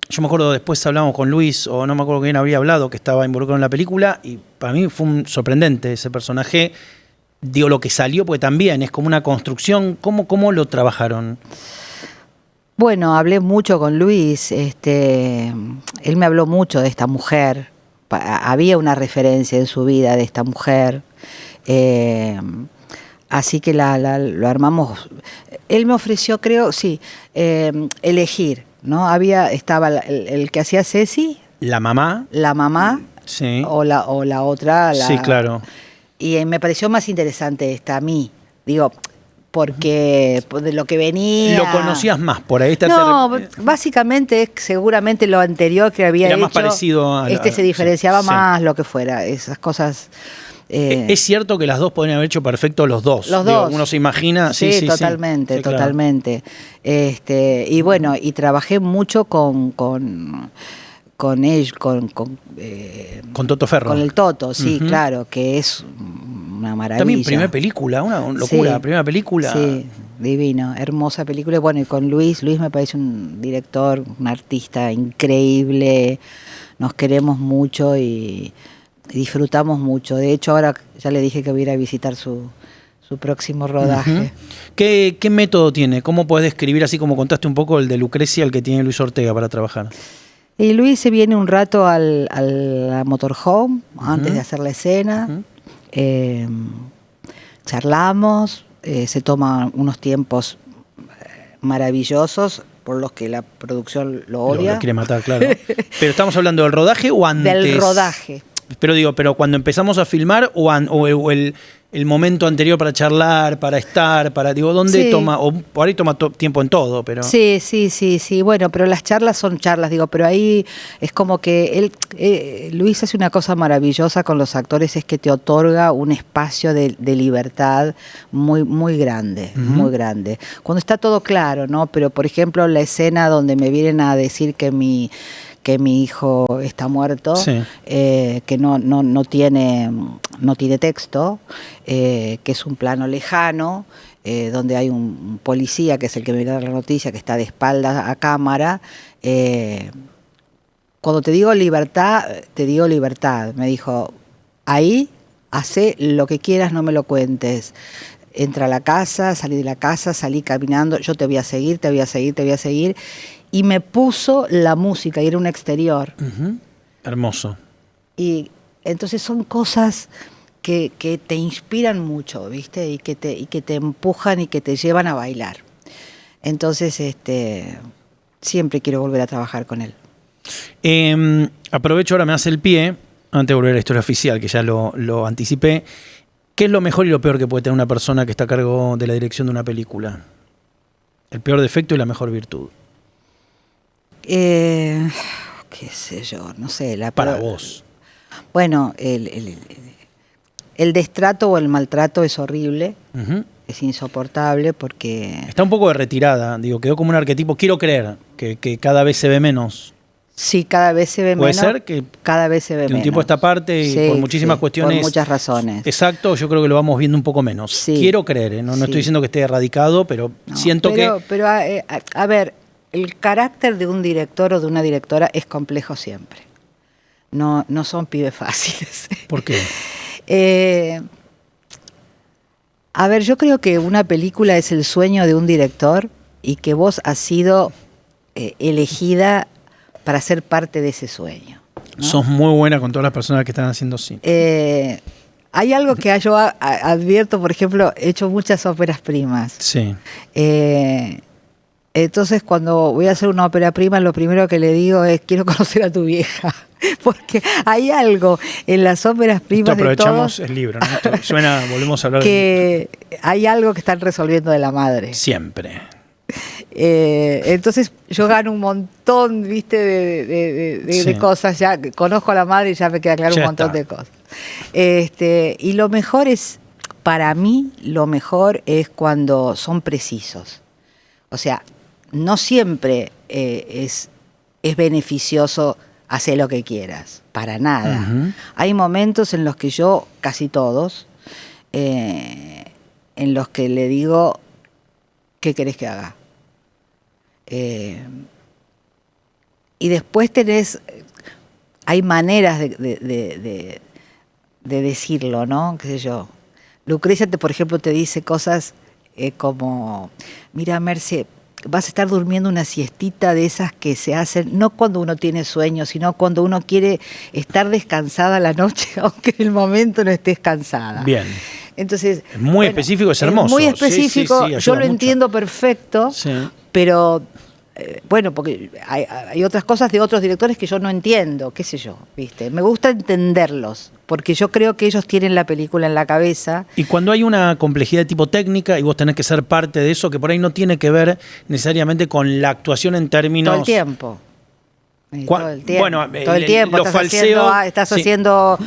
yo me acuerdo después hablamos con Luis, o no me acuerdo quién había hablado, que estaba involucrado en la película, y para mí fue sorprendente ese personaje. Digo, lo que salió, porque también es como una construcción. ¿Cómo lo trabajaron? Bueno, hablé mucho con Luis, él me habló mucho de esta mujer, había una referencia en su vida de esta mujer, así que lo armamos. Él me ofreció, creo, elegir, ¿no? Estaba el que hacía Ceci, La mamá. la mamá, Sí. o la otra. Sí, claro. Y me pareció más interesante esta a mí, digo, porque de lo que venía... Lo conocías más por ahí. No, básicamente es seguramente lo anterior que había Era hecho. más parecido a se diferenciaba sí. más, lo que fuera, esas cosas. Es cierto que las dos podrían haber hecho perfecto los dos. Los Digo, dos. Uno se imagina. Sí, totalmente, Sí, claro. totalmente. Y bueno, y trabajé mucho con él, Con Toto Ferro. con el Toto, sí, claro, que es una maravilla. También primera película, una locura. Sí, Primera película. Sí, divino, hermosa película. Bueno, y con Luis me parece un director, un artista increíble. Nos queremos mucho y disfrutamos mucho. De hecho, ahora ya le dije que voy a ir a visitar su próximo rodaje. ¿Qué método tiene? ¿Cómo podés describir, así como contaste un poco el de Lucrecia, el que tiene Luis Ortega para trabajar? Y Luis se viene un rato a la motorhome antes de hacer la escena. Charlamos, se toma unos tiempos maravillosos por los que la producción lo odia. Lo quiere matar, claro. Pero estamos hablando del rodaje o antes. Del rodaje. Pero cuando empezamos a filmar o el momento anterior para charlar, para estar, ¿dónde Sí. toma? O por ahí toma tiempo en todo, pero. Sí. Bueno, pero las charlas son charlas, pero ahí es como que Luis hace una cosa maravillosa con los actores, es que te otorga un espacio de libertad muy, muy grande, muy grande. Cuando está todo claro, ¿no? Pero, por ejemplo, la escena donde me vienen a decir que mi hijo está muerto, Sí. que no tiene texto, que es un plano lejano, donde hay un policía que es el que me da la noticia, que está de espaldas a cámara. Cuando te digo libertad, me dijo, ahí hacé lo que quieras, no me lo cuentes. Entra a la casa, salí de la casa, salí caminando, yo te voy a seguir. Y me puso la música, y era un exterior. Hermoso. Y entonces son cosas que te inspiran mucho, ¿viste? Y que te empujan y que te llevan a bailar. Entonces, siempre quiero volver a trabajar con él. Aprovecho ahora, me hace el pie, antes de volver a la historia oficial, que ya lo anticipé. ¿Qué es lo mejor y lo peor que puede tener una persona que está a cargo de la dirección de una película? El peor defecto y la mejor virtud. Qué sé yo, no sé. Para vos. Bueno, el destrato o el maltrato es horrible, es insoportable porque... Está un poco de retirada, quedó como un arquetipo. Quiero creer que cada vez se ve menos. Sí, cada vez se ve ¿Puede menos. Puede ser que cada vez se ve de un menos. tiempo a esta parte y por muchísimas cuestiones. Por muchas razones. Exacto, yo creo que lo vamos viendo un poco menos. Sí. Quiero creer, no estoy diciendo que esté erradicado, pero siento que... Pero a ver, el carácter de un director o de una directora es complejo siempre. no son pibes fáciles. ¿Por qué? A ver, yo creo que una película es el sueño de un director y que vos has sido elegida para ser parte de ese sueño, ¿no? Sos muy buena con todas las personas que están haciendo cine. Hay algo que yo advierto, por ejemplo, he hecho muchas óperas primas. Sí. Entonces, cuando voy a hacer una ópera prima, lo primero que le digo es, quiero conocer a tu vieja. Porque hay algo en las óperas primas de aprovechamos todos, el libro, ¿no? Esto suena, volvemos a hablar que hay algo que están resolviendo de la madre. Siempre. Entonces yo gano un montón, viste, de cosas. Ya conozco a la madre y ya me queda claro un montón de cosas. Y lo mejor es, para mí, lo mejor es cuando son precisos. O sea, no siempre es beneficioso hacer lo que quieras, para nada. Uh-huh. Hay momentos en los que yo, casi todos, en los que le digo, ¿qué querés que haga? Y después hay maneras de decirlo, ¿no? Qué sé yo. Lucrecia, por ejemplo, te dice cosas como, mira, Merce, vas a estar durmiendo una siestita de esas que se hacen, no cuando uno tiene sueño, sino cuando uno quiere estar descansada la noche, aunque en el momento no estés cansada. Bien. Entonces, es muy específico, es hermoso. Muy específico, sí, yo lo mucho. Entiendo perfecto, pero bueno, porque hay otras cosas de otros directores que yo no entiendo, qué sé yo, ¿viste? Me gusta entenderlos, porque yo creo que ellos tienen la película en la cabeza. Y cuando hay una complejidad de tipo técnica y vos tenés que ser parte de eso, que por ahí no tiene que ver necesariamente con la actuación en términos... Todo el tiempo. Todo el tiempo, bueno, todo el tiempo estás haciendo,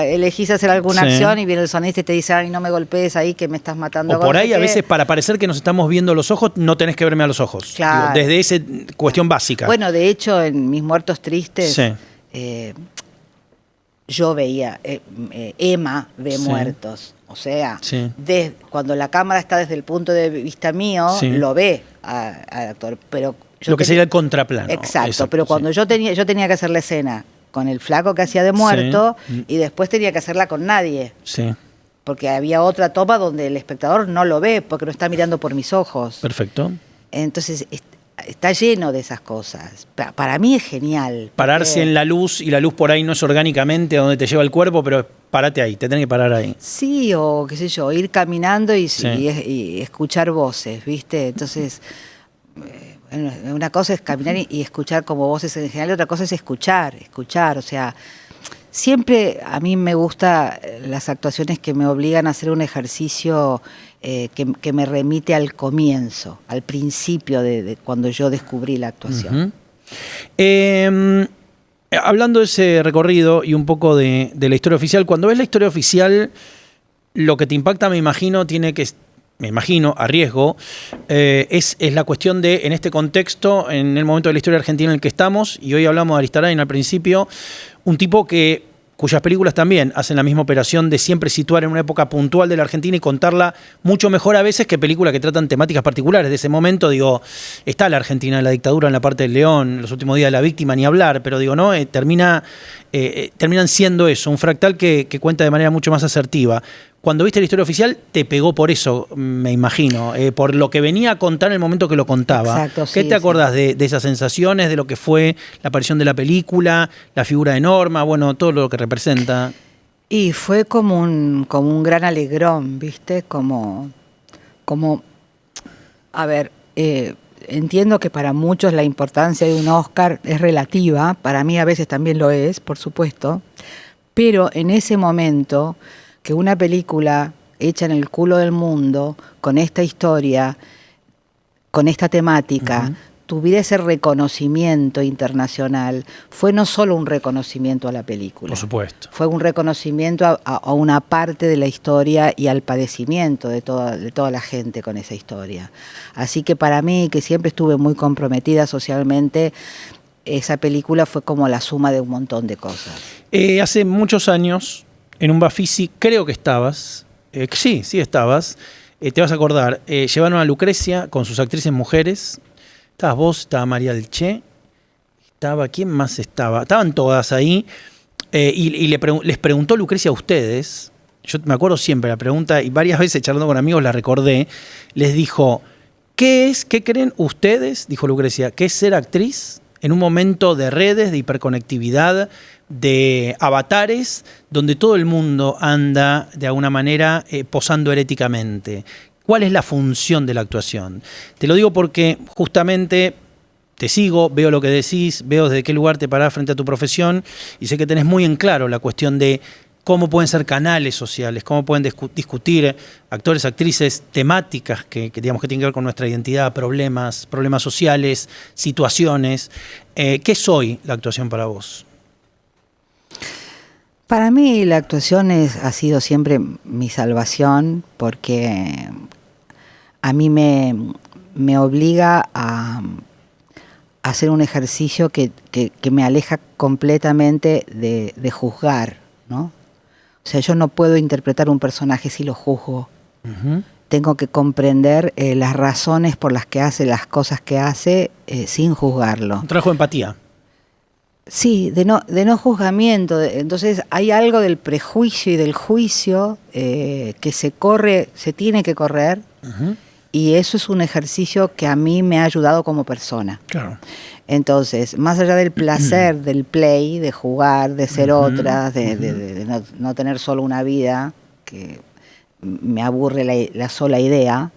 elegís hacer alguna acción y viene el sonista y te dice, ay, no me golpees ahí que me estás matando. O por ahí a veces para parecer que nos estamos viendo los ojos, no tenés que verme a los ojos. Claro. Digo, desde esa cuestión básica. Bueno, de hecho, en Mis Muertos Tristes, yo veía, Emma ve muertos. O sea, cuando la cámara está desde el punto de vista mío, lo ve al actor, pero... Lo que sería el contraplano. Exacto, pero cuando yo tenía que hacer la escena con el flaco que hacía de muerto y después tenía que hacerla con nadie. Sí. Porque había otra toma donde el espectador no lo ve porque no está mirando por mis ojos. Perfecto. Entonces está lleno de esas cosas. Para mí es genial. Pararse en la luz, y la luz por ahí no es orgánicamente a donde te lleva el cuerpo, pero parate ahí, te tenés que parar ahí. Sí, o qué sé yo, ir caminando y escuchar voces, ¿viste? Entonces... una cosa es caminar y escuchar como voces en general, otra cosa es escuchar, o sea, siempre a mí me gustan las actuaciones que me obligan a hacer un ejercicio que me remite al comienzo, al principio de cuando yo descubrí la actuación. Uh-huh. Hablando de ese recorrido y un poco de la historia oficial, cuando ves la historia oficial, lo que te impacta, me imagino, a riesgo, es la cuestión de, en este contexto, en el momento de la historia argentina en el que estamos, y hoy hablamos de Aristarain al principio, un tipo cuyas películas también hacen la misma operación de siempre situar en una época puntual de la Argentina y contarla mucho mejor a veces que películas que tratan temáticas particulares de ese momento. Digo, está la Argentina de la dictadura en la parte del León, los últimos días de la víctima, ni hablar, pero digo, ¿no? Terminan siendo eso, un fractal que cuenta de manera mucho más asertiva. Cuando viste la historia oficial, te pegó por eso, me imagino, por lo que venía a contar en el momento que lo contaba. Exacto, ¿Qué te acordás de esas sensaciones, de lo que fue la aparición de la película, la figura de Norma, bueno, todo lo que representa? Y fue como un gran alegrón, ¿viste? A ver, entiendo que para muchos la importancia de un Oscar es relativa, para mí a veces también lo es, por supuesto, pero en ese momento... que una película hecha en el culo del mundo, con esta historia, con esta temática, tuviera ese reconocimiento internacional, fue no solo un reconocimiento a la película. Por supuesto. Fue un reconocimiento a una parte de la historia y al padecimiento de toda la gente con esa historia. Así que para mí, que siempre estuve muy comprometida socialmente, esa película fue como la suma de un montón de cosas. Hace muchos años... En un Bafisi, creo que estabas, sí estabas, te vas a acordar, llevaron a Lucrecia con sus actrices mujeres, estabas vos, estaba María del Che, ¿quién más estaba? Estaban todas ahí, Les preguntó Lucrecia a ustedes, yo me acuerdo siempre la pregunta, y varias veces charlando con amigos la recordé, les dijo, ¿qué creen ustedes, dijo Lucrecia, que es ser actriz en un momento de redes, de hiperconectividad, de avatares, donde todo el mundo anda de alguna manera posando heréticamente? ¿Cuál es la función de la actuación? Te lo digo porque justamente te sigo, veo lo que decís, veo desde qué lugar te parás frente a tu profesión y sé que tenés muy en claro la cuestión de cómo pueden ser canales sociales, cómo pueden discutir actores, actrices, temáticas digamos, que tienen que ver con nuestra identidad, problemas sociales, situaciones. ¿Qué es hoy la actuación para vos? Para mí la actuación ha sido siempre mi salvación porque a mí me obliga a hacer un ejercicio que me aleja completamente de juzgar, ¿no? O sea, yo no puedo interpretar un personaje si lo juzgo. Uh-huh. Tengo que comprender las razones por las que hace las cosas que hace sin juzgarlo. Un trabajo de empatía. Sí, de no juzgamiento. Entonces hay algo del prejuicio y del juicio que se tiene que correr. Uh-huh. Y eso es un ejercicio que a mí me ha ayudado como persona. Claro. Entonces, más allá del placer del play, de jugar, de ser otra, de no tener solo una vida, que me aburre la sola idea,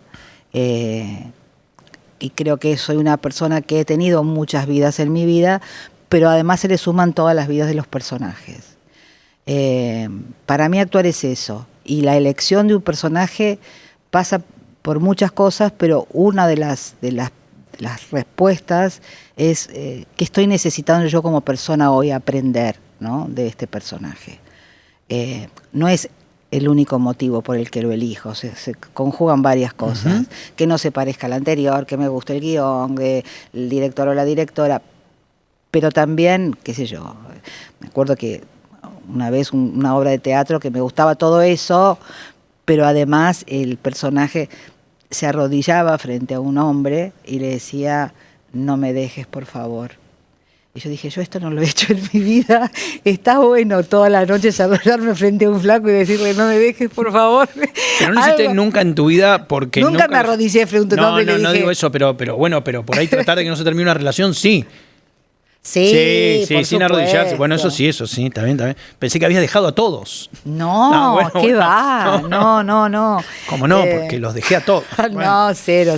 y creo que soy una persona que he tenido muchas vidas en mi vida, pero además se le suman todas las vidas de los personajes. Para mí actuar es eso, y la elección de un personaje pasa por muchas cosas, pero una de las respuestas es que estoy necesitando yo como persona hoy aprender, ¿no?, de este personaje. No es el único motivo por el que lo elijo, se conjugan varias cosas, uh-huh. Que no se parezca al anterior, que me guste el guión, que el director o la directora, pero también, qué sé yo, me acuerdo que una vez una obra de teatro que me gustaba todo eso, pero además el personaje se arrodillaba frente a un hombre y le decía, no me dejes, por favor. Y yo dije, yo esto no lo he hecho en mi vida, está bueno toda la noche arrodillarme frente a un flaco y decirle, no me dejes, por favor. Pero no lo hiciste nunca en tu vida porque nunca me arrodillé frente a un hombre y le dije... No digo eso, pero bueno, pero por ahí tratar de que no se termine una relación, sí. Sí, sin arrodillarse. Bueno, eso sí, está bien. Pensé que habías dejado a todos. No, ¿qué va? No. ¿Cómo no? Porque los dejé a todos. Bueno. No, cero.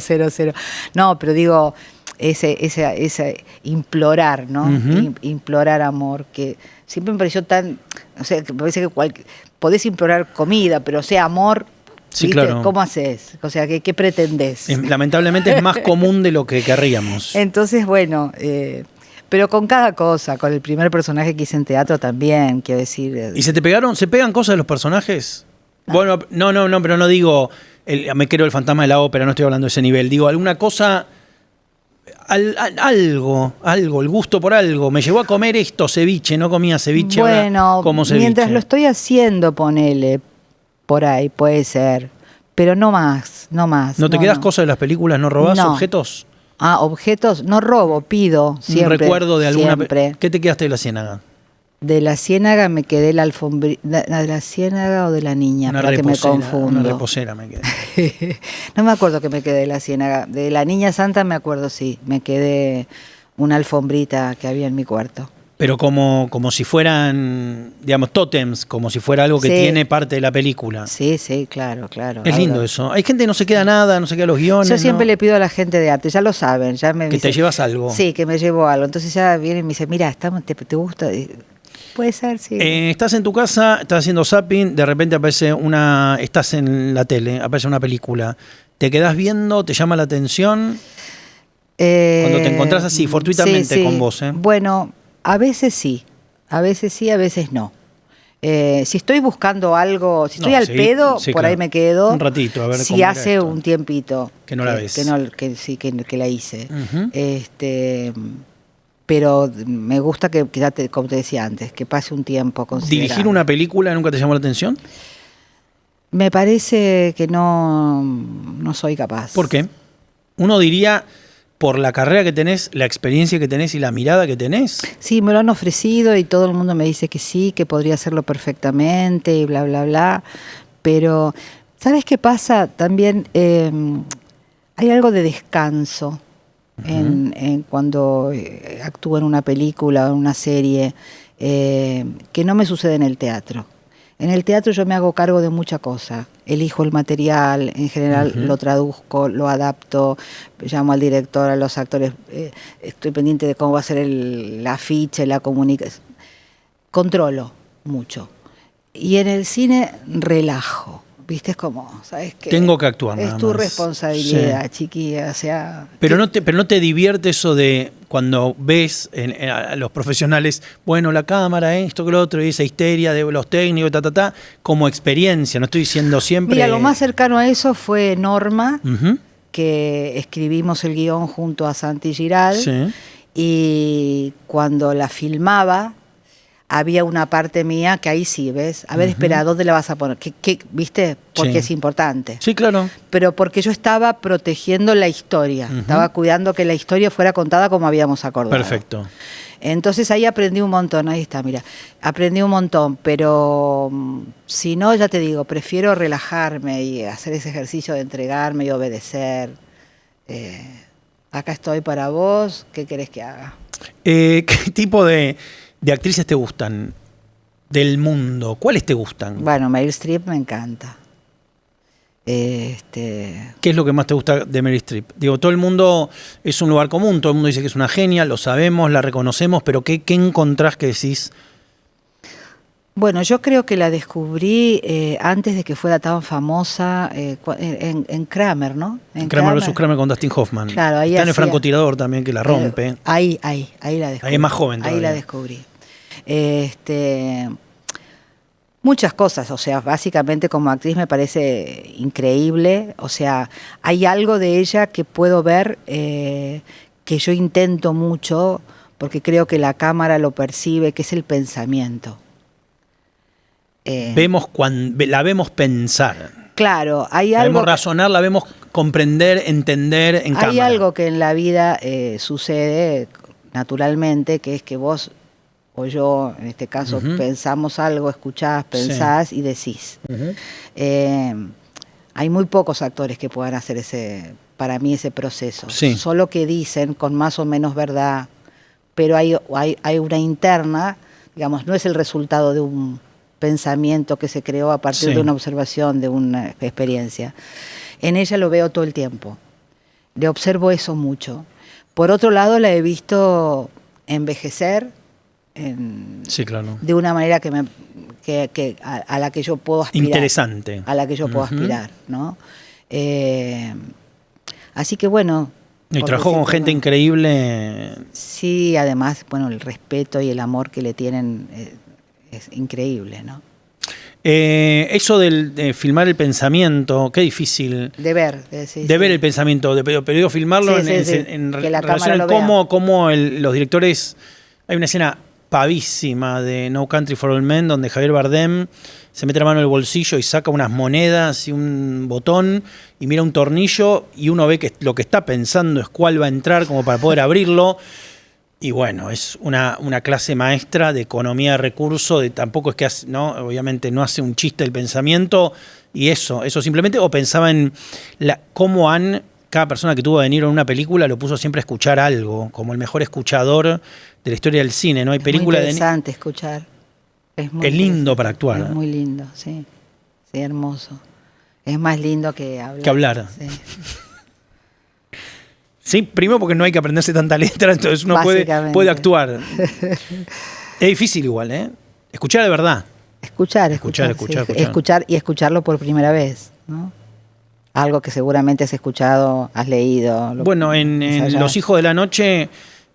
No, pero digo, ese implorar, ¿no? Uh-huh. Implorar amor, que siempre me pareció tan... O sea, me parece que podés implorar comida, pero sea amor... Sí, ¿viste? claro. ¿Cómo haces? O sea, ¿qué pretendés? Lamentablemente es más común de lo que querríamos. Entonces, bueno... pero con cada cosa, con el primer personaje que hice en teatro también, quiero decir... ¿Y se pegan cosas de los personajes? No. Bueno, no, pero no digo, me creo el fantasma de la ópera, no estoy hablando de ese nivel. Digo, alguna cosa, algo, el gusto por algo. Me llevó a comer esto, ceviche, no comía ceviche, bueno, ahora como ceviche. Mientras lo estoy haciendo, ponele, por ahí, puede ser. Pero no más. ¿No te quedas cosas de las películas? ¿No robás objetos? Objetos, no robo, pido siempre. Un recuerdo de alguna... Siempre. ¿Qué te quedaste de la Ciénaga? De la Ciénaga me quedé la alfombrita... ¿De la Ciénaga o de la Niña? Una para reposera, que me confundo. Una reposera me quedé. No me acuerdo que me quedé de la Ciénaga. De la Niña Santa me acuerdo, sí. Me quedé una alfombrita que había en mi cuarto. Pero como si fueran, digamos, tótems, como si fuera algo que tiene parte de la película. Sí, claro. Es lindo eso. Hay gente que no se queda nada, no se queda los guiones. Yo siempre le pido a la gente de arte, ya lo saben. Que te llevas algo. Sí, que me llevo algo. Entonces ya vienen y me dicen, mira, ¿te gusta? Puede ser, sí. Estás en tu casa, estás haciendo zapping, de repente aparece estás en la tele, aparece una película. ¿Te quedás viendo? ¿Te llama la atención? Cuando te encontrás así, fortuitamente con vos. Bueno... A veces sí, a veces no. Si estoy buscando algo, si estoy al pedo, por claro. Ahí me quedo. Un ratito, a ver si cómo hace un tiempito. Que no la ves. Que la hice. Uh-huh. Pero me gusta que como te decía antes, que pase un tiempo considerable. ¿Dirigir una película nunca te llamó la atención? Me parece que no soy capaz. ¿Por qué? Uno diría... por la carrera que tenés, la experiencia que tenés y la mirada que tenés? Sí, me lo han ofrecido y todo el mundo me dice que sí, que podría hacerlo perfectamente y bla, bla, bla. Pero, ¿sabes qué pasa? También hay algo de descanso en cuando actúo en una película o en una serie que no me sucede en el teatro. En el teatro yo me hago cargo de mucha cosa. Elijo el material, en general lo traduzco, lo adapto, llamo al director, a los actores, estoy pendiente de cómo va a ser el afiche, la comunicación. Controlo mucho. Y en el cine relajo. ¿Viste? Es como, ¿sabes qué? Tengo que actuar nada Es tu más. responsabilidad, Sí. chiquilla. O sea, Pero no te divierte eso de cuando ves a los profesionales, bueno, la cámara, esto que lo otro, y esa histeria de los técnicos, como experiencia, no estoy diciendo siempre... Mira, lo más cercano a eso fue Norma, Ujú. que escribimos el guión junto a Santi Giral, Sí. y cuando la filmaba, había una parte mía que ahí sí, ¿ves? A ver, espera, ¿dónde la vas a poner? ¿Qué, viste? Porque Sí. es importante. Sí, claro. Pero porque yo estaba protegiendo la historia, estaba cuidando que la historia fuera contada como habíamos acordado. Perfecto. Entonces ahí aprendí un montón, ahí está, mira, aprendí un montón, pero si no, ya te digo, prefiero relajarme y hacer ese ejercicio de entregarme y obedecer. Acá estoy para vos, ¿qué querés que haga? ¿Qué tipo de actrices te gustan del mundo? ¿Cuáles te gustan? Bueno, Meryl Streep me encanta. ¿Qué es lo que más te gusta de Meryl Streep? Digo, todo el mundo es un lugar común, todo el mundo dice que es una genia, lo sabemos, la reconocemos, pero ¿qué encontrás que decís? Bueno, yo creo que la descubrí antes de que fuera tan famosa en Kramer, ¿no? En Kramer vs. Kramer con Dustin Hoffman. Claro, ahí está en El hacía- francotirador también, que la rompe. Ahí la descubrí. Ahí es más joven Ahí todavía. la descubrí. Muchas cosas, o sea, básicamente como actriz me parece increíble, o sea, hay algo de ella que puedo ver que yo intento mucho, porque creo que la cámara lo percibe, que es el pensamiento. La vemos pensar, Claro, hay la algo... vemos razonar, la vemos comprender, entender en cámara. Hay algo que en la vida sucede naturalmente, que es que vos o yo, en este caso, pensamos algo, escuchás, pensás y decís. Hay muy pocos actores que puedan hacer para mí ese proceso. Sí. Solo que dicen con más o menos verdad, pero hay una interna, digamos, no es el resultado de un pensamiento que se creó a partir de una observación, de una experiencia. En ella lo veo todo el tiempo. Le observo eso mucho. Por otro lado, la he visto envejecer sí, claro. de una manera a la que yo puedo aspirar. Interesante. A la que yo puedo aspirar, ¿no? Así que bueno. Y trabajó con gente increíble. Sí, además, bueno, el respeto y el amor que le tienen es increíble, ¿no? Eso de filmar el pensamiento, qué difícil. De ver el pensamiento, pero digo, filmarlo en relación a cómo los directores... Hay una escena pavísima de No Country for Old Men donde Javier Bardem se mete la mano en el bolsillo y saca unas monedas y un botón y mira un tornillo y uno ve que lo que está pensando es cuál va a entrar como para poder abrirlo. Y bueno, es una clase maestra de economía de recursos, tampoco es que hace, ¿no? Obviamente no hace un chiste el pensamiento y eso simplemente, o pensaba en cómo cada persona que tuvo a De Niro en una película lo puso siempre a escuchar algo, como el mejor escuchador de la historia del cine, ¿no? Hay películas de... Es muy interesante escuchar. Es lindo para actuar. Es muy lindo, sí. Sí, hermoso. Es más lindo que hablar. Que hablar. Sí. Sí, primero porque no hay que aprenderse tanta letra, entonces uno puede actuar. Es difícil igual, ¿eh? Escuchar de verdad. Escuchar. Escuchar y escucharlo por primera vez, ¿no? Algo que seguramente has escuchado, has leído. Bueno, en Los Hijos de la Noche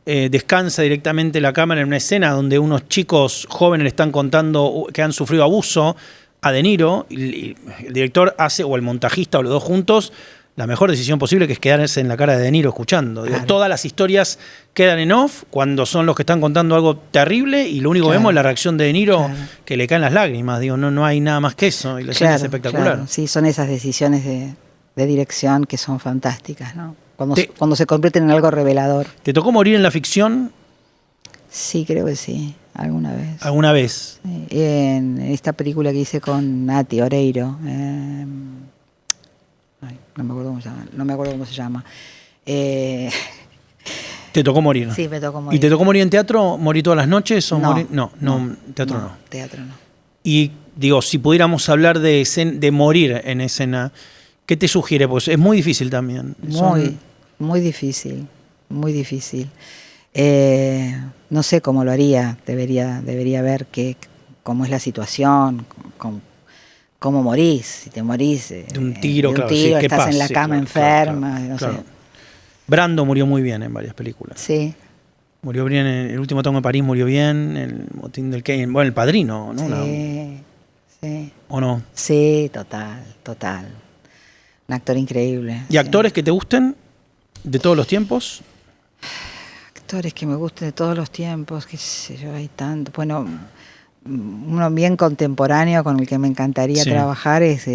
descansa directamente la cámara en una escena donde unos chicos jóvenes le están contando que han sufrido abuso a De Niro, y el director hace, o el montajista, o los dos juntos, la mejor decisión posible, que es quedarse en la cara de De Niro escuchando. Claro. Todas las historias quedan en off cuando son los que están contando algo terrible y lo único que vemos es la reacción de De Niro, que le caen las lágrimas. Digo, no hay nada más que eso y la escena es espectacular. Claro. Sí, son esas decisiones de dirección que son fantásticas, ¿no? cuando se convierten en algo revelador. ¿Te tocó morir en la ficción? Sí, creo que sí, alguna vez. ¿Alguna vez? En esta película que hice con Nati Oreiro. No me acuerdo cómo se llama. ¿Te tocó morir? Sí, me tocó morir. ¿Y te tocó morir en teatro? ¿Morir todas las noches? O No, morir? No, teatro no. Teatro no. Y digo, si pudiéramos hablar de morir en escena, ¿qué te sugiere? Pues es muy difícil también. Muy difícil, muy difícil. No sé cómo lo haría, debería ver cómo es la situación, cómo morís, si te morís de un tiro, claro, sí, estás pasa, en la cama enferma, no sé. Brando murió muy bien en varias películas. Sí. Murió bien en El último tango de París, murió bien, El motín del Kane, bueno, El Padrino, ¿no? Sí. ¿O no? Sí, total. Un actor increíble. ¿Y actores que te gusten de todos los tiempos? Actores que me gusten de todos los tiempos, qué sé yo, hay tanto. Bueno, uno bien contemporáneo con el que me encantaría trabajar es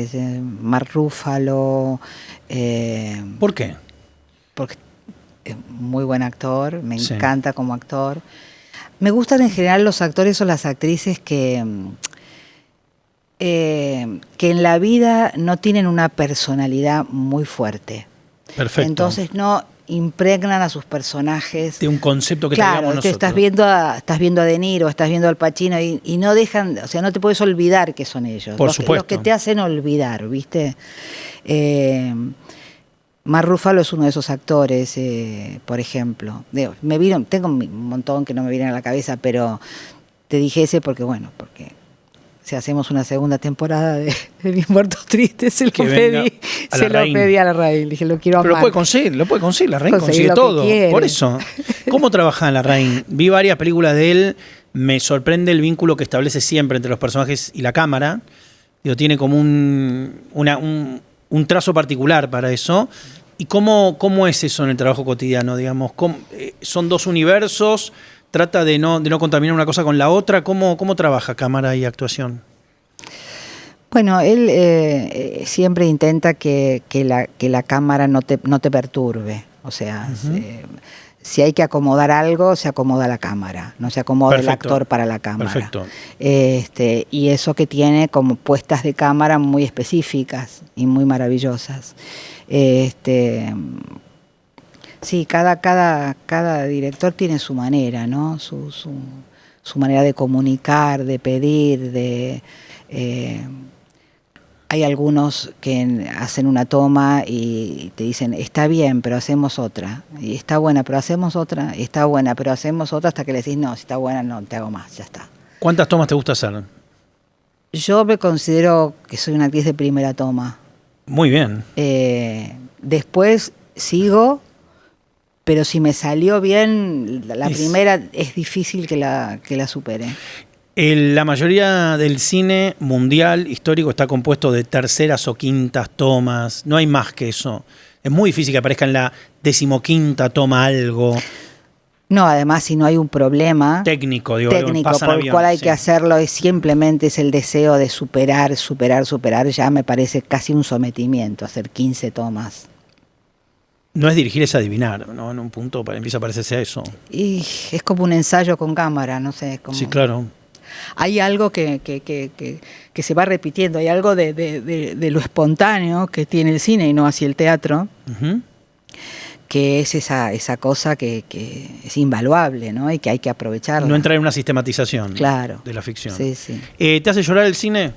Mark Ruffalo. ¿Por qué? Porque es muy buen actor, me encanta como actor. Me gustan en general los actores o las actrices que en la vida no tienen una personalidad muy fuerte. Perfecto. Entonces no impregnan a sus personajes de un concepto que claro, tengamos nosotros. Estás viendo a De Niro, estás viendo al Pacino y no dejan, o sea, no te puedes olvidar que son ellos. Por supuesto. Los que te hacen olvidar, ¿viste? Mark Ruffalo es uno de esos actores, por ejemplo. Tengo un montón que no me vienen a la cabeza, pero te dije ese porque si hacemos una segunda temporada de Mis Muertos Tristes, se lo pedí a la Larraín. Dije, lo quiero amar. Pero lo puede conseguir, Larraín consigue todo. Por eso. ¿Cómo trabaja Larraín? Vi varias películas de él, me sorprende el vínculo que establece siempre entre los personajes y la cámara. Tiene como un trazo particular para eso. ¿Y cómo es eso en el trabajo cotidiano? Digamos, ¿son dos universos? ¿Trata de no contaminar una cosa con la otra? ¿Cómo trabaja cámara y actuación? Bueno, él siempre intenta que la cámara no te perturbe. O sea, si hay que acomodar algo, se acomoda la cámara. No se acomoda el actor para la cámara. Perfecto. Y eso que tiene como puestas de cámara muy específicas y muy maravillosas. Sí, cada director tiene su manera, ¿no? Su manera de comunicar, de pedir, hay algunos que hacen una toma y te dicen, está bien, pero hacemos otra. Y está buena, pero hacemos otra. Y está buena, pero hacemos otra hasta que le decís, no, si está buena, no te hago más, ya está. ¿Cuántas tomas te gusta hacer? Yo me considero que soy una actriz de primera toma. Muy bien. Después sigo, pero si me salió bien la primera, es difícil que la supere. La mayoría del cine mundial histórico está compuesto de terceras o quintas tomas. No hay más que eso. Es muy difícil que aparezca en la 15ª toma algo. No, además, si no hay un problema técnico por el cual hay que hacerlo, simplemente es el deseo de superar. Ya me parece casi un sometimiento hacer 15 tomas. No es dirigir, es adivinar, ¿no? En un punto empieza a parecerse a eso. Y es como un ensayo con cámara, no sé. Sí, claro. Hay algo que se va repitiendo, hay algo de lo espontáneo que tiene el cine y no así el teatro, que es esa cosa que es invaluable, ¿no? Y que hay que aprovecharla. No entrar en una sistematización de la ficción. Sí, sí. ¿Te hace llorar el cine?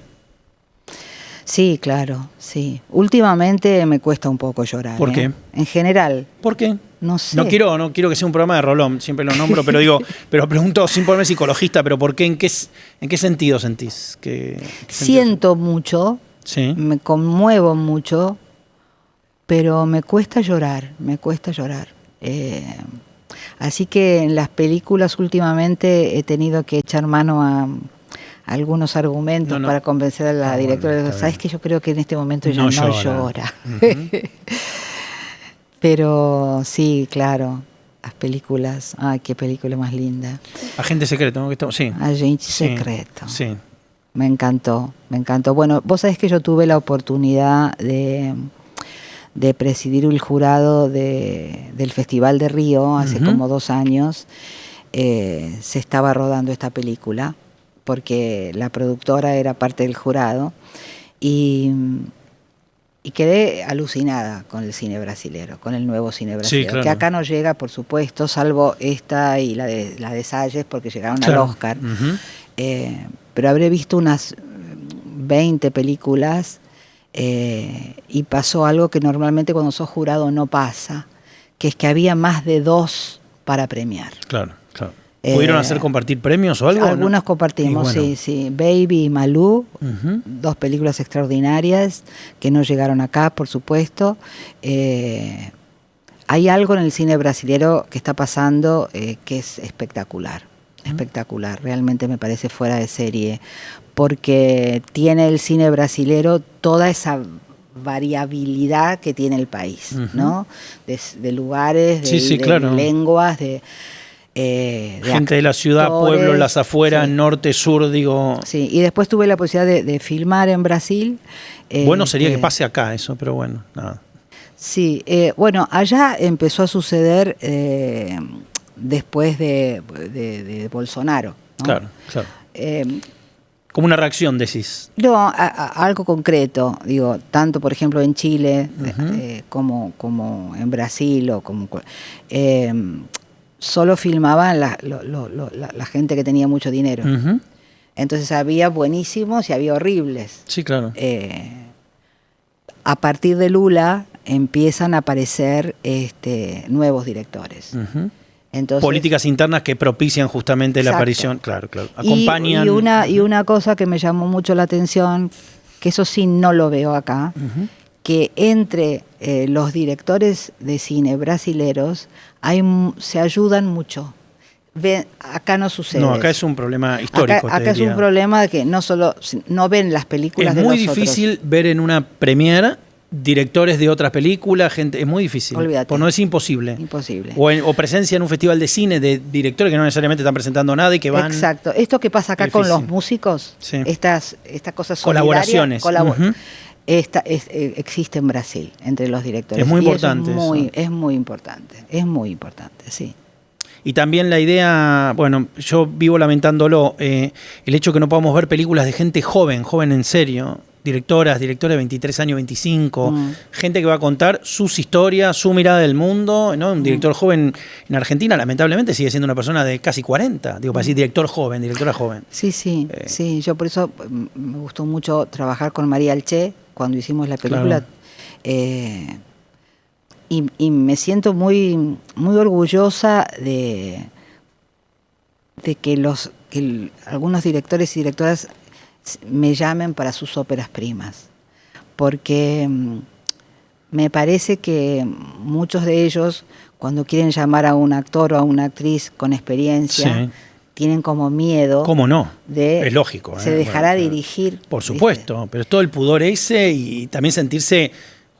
Sí, claro, sí. Últimamente me cuesta un poco llorar. ¿Por qué? En general. ¿Por qué? No sé. No quiero que sea un programa de Rolón, siempre lo nombro, pero pregunto sin ponerme psicologista, pero ¿por qué? ¿En qué sentido sentís? Siento mucho, ¿sí? Me conmuevo mucho, pero me cuesta llorar. Así que en las películas últimamente he tenido que echar mano a algunos argumentos para convencer a la directora. Bueno, ¿sabes que yo creo que en este momento ella no llora? Pero sí, claro, las películas, ay, qué película más linda. Agente Secreto, ¿no? Sí. Agente Secreto. Sí. Me encantó. Bueno, vos sabés que yo tuve la oportunidad de de presidir el jurado del Festival de Río hace como 2 años, se estaba rodando esta película, porque la productora era parte del jurado, y quedé alucinada con el cine brasilero, con el nuevo cine brasilero, sí, claro. que acá no llega, por supuesto, salvo esta y la de Salles, porque llegaron al Oscar. Pero habré visto unas 20 películas, y pasó algo que normalmente cuando sos jurado no pasa, que es que había más de 2 para premiar. Claro. ¿Pudieron hacer compartir premios o algo? Algunos compartimos, bueno. sí. Baby y Malú, 2 películas extraordinarias que no llegaron acá, por supuesto. Hay algo en el cine brasilero que está pasando que es espectacular. Espectacular, realmente me parece fuera de serie, porque tiene el cine brasilero toda esa variabilidad que tiene el país, ¿no? De lugares, de lenguas, de gente de la ciudad, pueblo, las afueras, norte, sur, digo. Sí, y después tuve la posibilidad de filmar en Brasil. Bueno, sería que pase acá eso, pero bueno, nada. Sí, bueno, allá empezó a suceder después de Bolsonaro, ¿no? Claro. Como una reacción, decís. No, algo concreto, digo, tanto por ejemplo en Chile como en Brasil, o como solo filmaban la gente que tenía mucho dinero. Entonces había buenísimos y había horribles. Sí, claro. A partir de Lula empiezan a aparecer nuevos directores. Entonces, políticas internas que propician justamente la aparición, claro, acompañan. Y una cosa que me llamó mucho la atención, que eso sí no lo veo acá, que entre los directores de cine brasileros se ayudan mucho. Acá no sucede. No, acá es un problema histórico. Acá es un problema de que no ven las películas de nosotros. Es muy difícil ver en una premiere directores de otras películas, gente, es muy difícil. Olvídate. Pues no, es imposible. Imposible. O presencia en un festival de cine de directores que no necesariamente están presentando nada y que van. Exacto. Esto que pasa acá con los músicos, estas cosas colaboraciones. Existe en Brasil entre los directores. Es muy importante. Es muy importante, sí. Y también la idea, bueno, yo vivo lamentándolo, el hecho que no podamos ver películas de gente joven en serio, directores de 23 años, 25, gente que va a contar sus historias, su mirada del mundo, ¿no? Un director joven en Argentina, lamentablemente, sigue siendo una persona de casi 40, digo, para decir directora joven. Sí, yo por eso me gustó mucho trabajar con María Alché cuando hicimos la película. Claro. Y me siento muy, muy orgullosa de que algunos directores y directoras me llamen para sus óperas primas, porque me parece que muchos de ellos, cuando quieren llamar a un actor o a una actriz con experiencia, tienen como miedo. ¿Cómo no? Es lógico. Se dejará dirigir. Por supuesto, ¿viste? Pero es todo el pudor ese y también sentirse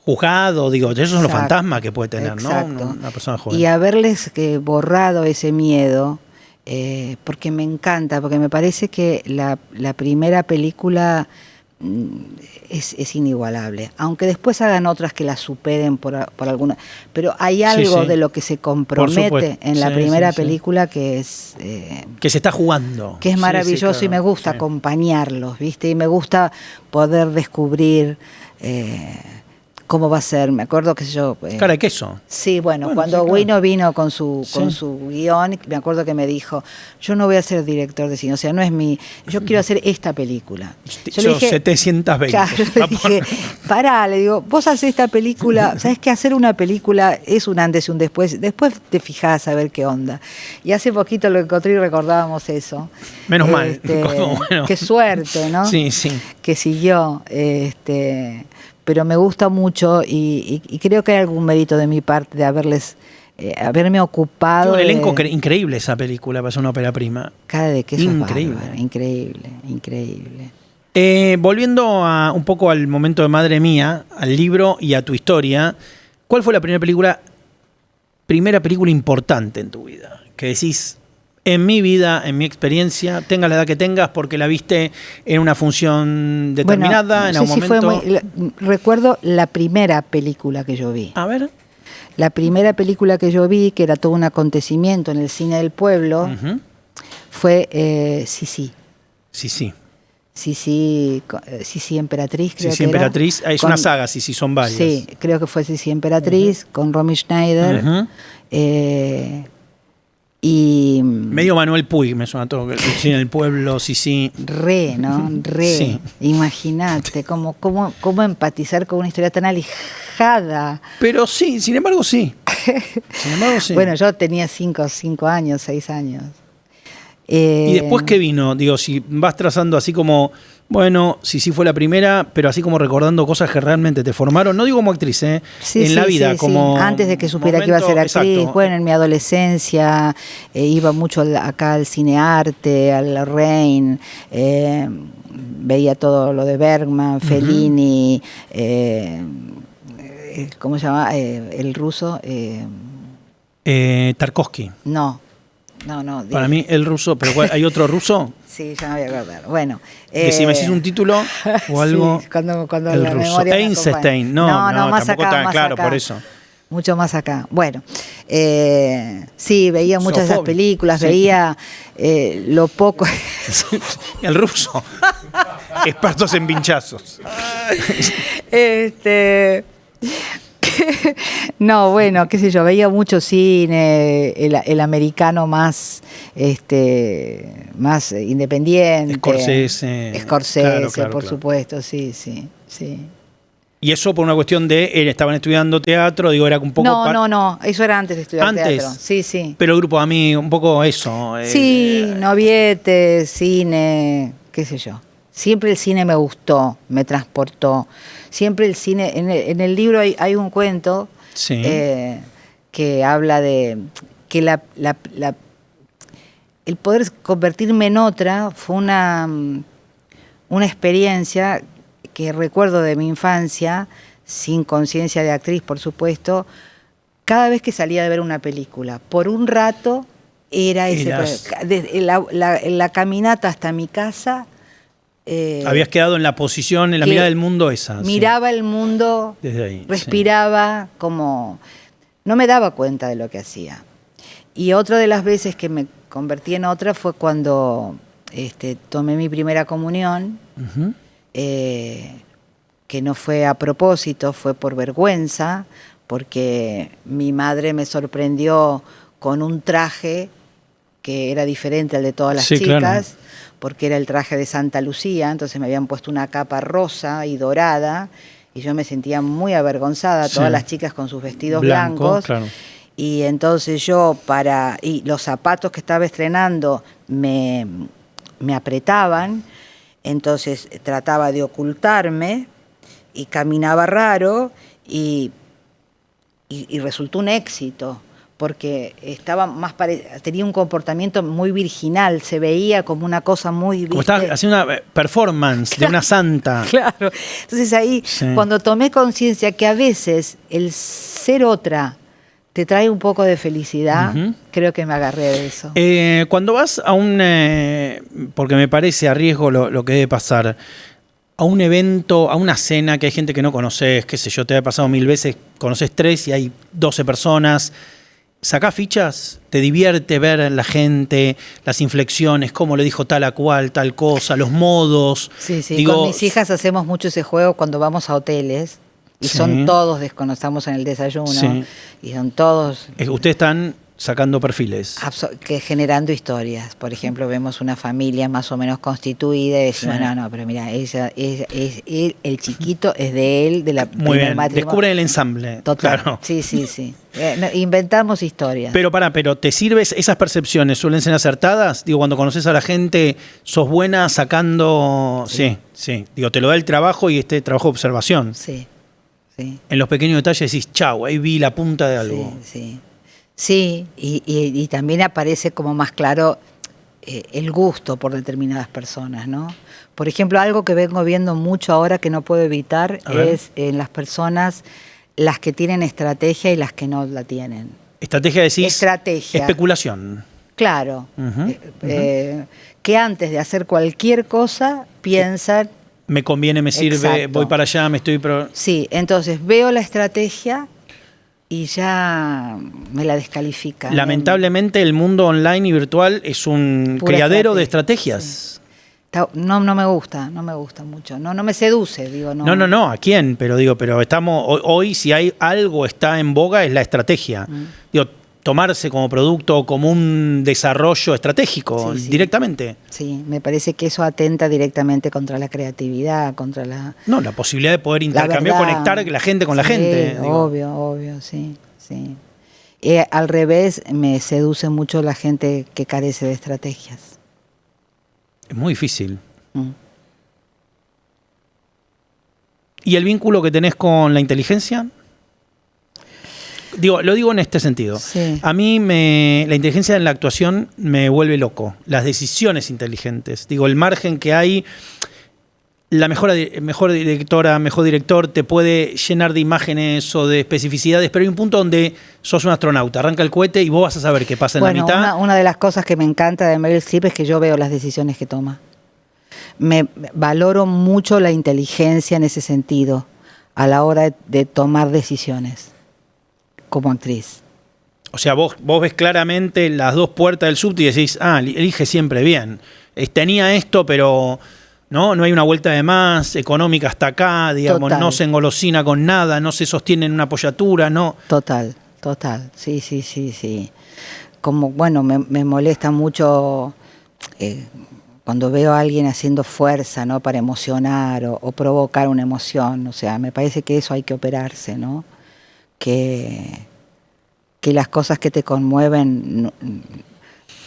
juzgado, digo, esos son los fantasmas que puede tener, ¿no? Una persona joven. Y haberles borrado ese miedo, porque me encanta, porque me parece que la primera película es inigualable, aunque después hagan otras que la superen por alguna, pero hay algo de lo que se compromete en la primera película que es que se está jugando, que es maravilloso, y me gusta acompañarlos, ¿viste? Y me gusta poder descubrir cómo va a ser. Me acuerdo que yo... cara de queso. Sí, bueno cuando Guino vino con su guión, me acuerdo que me dijo, yo no voy a ser director de cine, o sea, no es yo quiero hacer esta película. Yo le dije, 720. Claro, le dije, pará, le digo, vos haces esta película, sabés que hacer una película es un antes y un después te fijás a ver qué onda. Y hace poquito lo encontré y recordábamos eso. Menos mal. Qué suerte, ¿no? Sí. Que siguió, pero me gusta mucho y creo que hay algún mérito de mi parte de haberme ocupado. Tiene un elenco increíble esa película, para ser una ópera prima. Cara de queso. Increíble. Increíble. Volviendo un poco al momento de Madre Mía, al libro y a tu historia, ¿cuál fue la primera película importante en tu vida? Que decís, En mi vida, en mi experiencia, tengas la edad que tengas, porque la viste en una función determinada, bueno, en no algún sé si momento. recuerdo la primera película que yo vi. A ver. La primera película que yo vi, que era todo un acontecimiento en el cine del pueblo, Ujú. fue Sisi. Sí. Sisi Emperatriz, creo Sisi que era. Emperatriz. Es una saga, sí, son varias. Sí, creo que fue Sisi Emperatriz, con Romy Schneider. Ujú. Y Medio Manuel Puig, me suena todo. El cine del pueblo, sí. ¿no? Sí. Imagínate cómo empatizar con una historia tan alejada. Pero sí, sin embargo, sí. Bueno, yo tenía 5 años, 6 años. ¿Y después qué vino? Digo, si vas trazando así como, bueno, sí fue la primera, pero así como recordando cosas que realmente te formaron, no digo como actriz, en la vida, como... Antes de que supiera que iba a ser actriz, exacto. bueno, en mi adolescencia iba mucho acá al cinearte, al Lorraine, veía todo lo de Bergman, Fellini, ¿cómo se llama? El ruso. Tarkovsky. No. Para mí el ruso, pero ¿hay otro ruso? Sí, ya me voy a acordar. Bueno. Que si me decís un título o algo. Sí, cuando el la ruso. memoria me Einstein. acompaña. No, más tampoco acá, tan más claro, acá. por eso. Mucho más acá. Bueno, sí, veía muchas de esas Zoofóbico. películas, Sí. veía lo poco. El ruso. Expertos en pinchazos. No, bueno, qué sé yo, veía mucho cine, el americano más independiente. Scorsese. Claro. Por supuesto, sí. Y eso por una cuestión de, estaban estudiando teatro, digo, era un poco... No, eso era antes de estudiar teatro. Sí. Pero el grupo de amigos, un poco eso. Sí, novietes, cine, qué sé yo. Siempre el cine me gustó, me transportó. Siempre el cine, en el libro hay un cuento Sí. Que habla de que el poder convertirme en otra fue una experiencia que recuerdo de mi infancia, sin conciencia de actriz, por supuesto. Cada vez que salía de ver una película, por un rato era ese. Desde la caminata hasta mi casa. Habías quedado en la posición, en la mirada del mundo esa. Miraba el mundo, desde ahí, respiraba, como... No me daba cuenta de lo que hacía. Y otra de las veces que me convertí en otra fue cuando tomé mi primera comunión, Uh-huh. que no fue a propósito, fue por vergüenza, porque mi madre me sorprendió con un traje que era diferente al de todas las chicas, claro, porque era el traje de Santa Lucía, entonces me habían puesto una capa rosa y dorada, y yo me sentía muy avergonzada, todas las chicas con sus vestidos blancos, claro. Y entonces yo, y los zapatos que estaba estrenando me apretaban, entonces trataba de ocultarme y caminaba raro y resultó un éxito, porque estaba tenía un comportamiento muy virginal, se veía como una cosa muy... Como estaba haciendo una performance, claro, de una santa. Claro. Entonces ahí, cuando tomé conciencia que a veces el ser otra te trae un poco de felicidad, uh-huh, creo que me agarré de eso. Cuando vas a porque me parece a riesgo lo que debe pasar, a un evento, a una cena que hay gente que no conoces, qué sé yo, te ha pasado 1000 veces, conoces 3 y hay 12 personas... ¿Sacás fichas? ¿Te divierte ver la gente, las inflexiones, cómo le dijo tal a cual, tal cosa, los modos? Sí, con mis hijas hacemos mucho ese juego cuando vamos a hoteles y son todos, desconocemos en el desayuno, y son todos... Ustedes están sacando perfiles. Que generando historias. Por ejemplo, vemos una familia más o menos constituida y decimos, no, pero mira, el chiquito es de él, de la primer matrimonio. Descubren el ensamble. Total. Claro. Sí. Inventamos historias. Pero ¿te sirves esas percepciones? ¿Suelen ser acertadas? Digo, cuando conoces a la gente, ¿sos buena sacando...? Sí. Digo, te lo da el trabajo y este trabajo de observación. Sí. En los pequeños detalles decís, chau, ahí vi la punta de algo. Sí, y también aparece como más claro el gusto por determinadas personas, ¿no? Por ejemplo, algo que vengo viendo mucho ahora que no puedo evitar es en las personas las que tienen estrategia y las que no la tienen. ¿Estrategia decís? Estrategia. Especulación. Claro, que antes de hacer cualquier cosa piensan... Me conviene, me sirve, Exacto. voy para allá, me estoy... Sí, entonces veo la estrategia y ya me la descalifican. Lamentablemente el mundo online y virtual es un Pura criadero de estrategia, estrategias. No me gusta mucho, no me seduce, digo, no. No, ¿a quién? Pero estamos, hoy si hay algo está en boga es la estrategia. Digo, tomarse como producto, como un desarrollo estratégico, directamente. Sí, me parece que eso atenta directamente contra la creatividad, contra la... No, la posibilidad de poder intercambiar, conectar la gente con la gente. Obvio, sí. Al revés, me seduce mucho la gente que carece de estrategias. Es muy difícil. ¿Y el vínculo que tenés con la inteligencia? Lo digo en este sentido. Sí. A mí la inteligencia en la actuación me vuelve loco. Las decisiones inteligentes. El margen que hay, la mejor directora, mejor director te puede llenar de imágenes o de especificidades, pero hay un punto donde sos un astronauta, arranca el cohete y vos vas a saber qué pasa en la mitad. Una de las cosas que me encanta de Meryl Streep es que yo veo las decisiones que toma. Me valoro mucho la inteligencia en ese sentido, a la hora de tomar decisiones. Como actriz. O sea, vos ves claramente las dos puertas del subte y decís, elige siempre bien. Tenía esto, pero no hay una vuelta de más, económica hasta acá, digamos, Total. No se engolosina con nada, no se sostiene en una apoyatura, no. Total. Sí. Como, me molesta mucho cuando veo a alguien haciendo fuerza, ¿no? Para emocionar o provocar una emoción. O sea, me parece que eso hay que operarse, ¿no? Que las cosas que te conmueven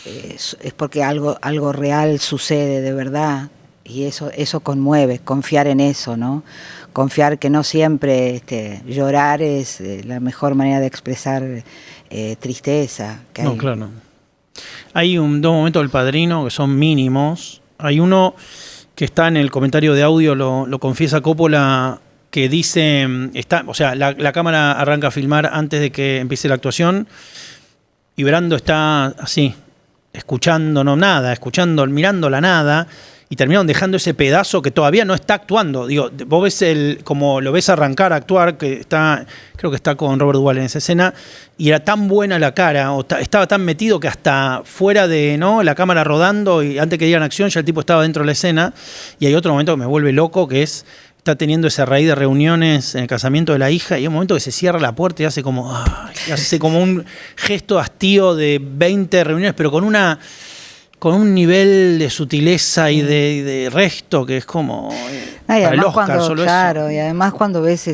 es porque algo real sucede de verdad, y eso conmueve, confiar en eso, ¿no? Confiar que no siempre llorar es la mejor manera de expresar tristeza. No, claro. Hay dos momentos del Padrino que son mínimos. Hay uno que está en el comentario de audio, lo confiesa Coppola, que dice, la cámara arranca a filmar antes de que empiece la actuación y Brando está así, escuchando mirando la nada, y terminaron dejando ese pedazo que todavía no está actuando. Vos ves como lo ves arrancar a actuar, creo que está con Robert Duvall en esa escena, y era tan buena la cara, estaba tan metido que hasta fuera de la cámara rodando, y antes que digan acción ya el tipo estaba dentro de la escena. Y hay otro momento que me vuelve loco, que está teniendo esa raíz de reuniones en el casamiento de la hija, y hay un momento que se cierra la puerta y hace como un gesto hastío de 20 reuniones, pero con un nivel de sutileza y de resto que es como para el Oscar, solo claro, eso. Y además cuando ves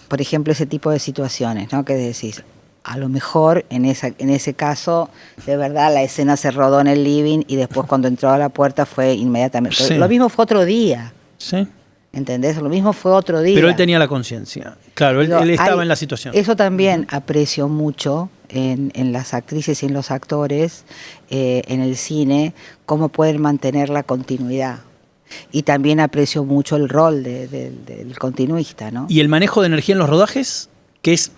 por ejemplo, ese tipo de situaciones, ¿no? Que decís, a lo mejor en ese caso, de verdad, la escena se rodó en el living y después cuando entró a la puerta fue inmediatamente. Sí. Lo mismo fue otro día. Sí. ¿Entendés? Lo mismo fue otro día. Pero él tenía la conciencia. Claro, él estaba en la situación. Eso también aprecio mucho en las actrices y en los actores, en el cine, cómo pueden mantener la continuidad. Y también aprecio mucho el rol del continuista, ¿no? Y el manejo de energía en los rodajes, que es...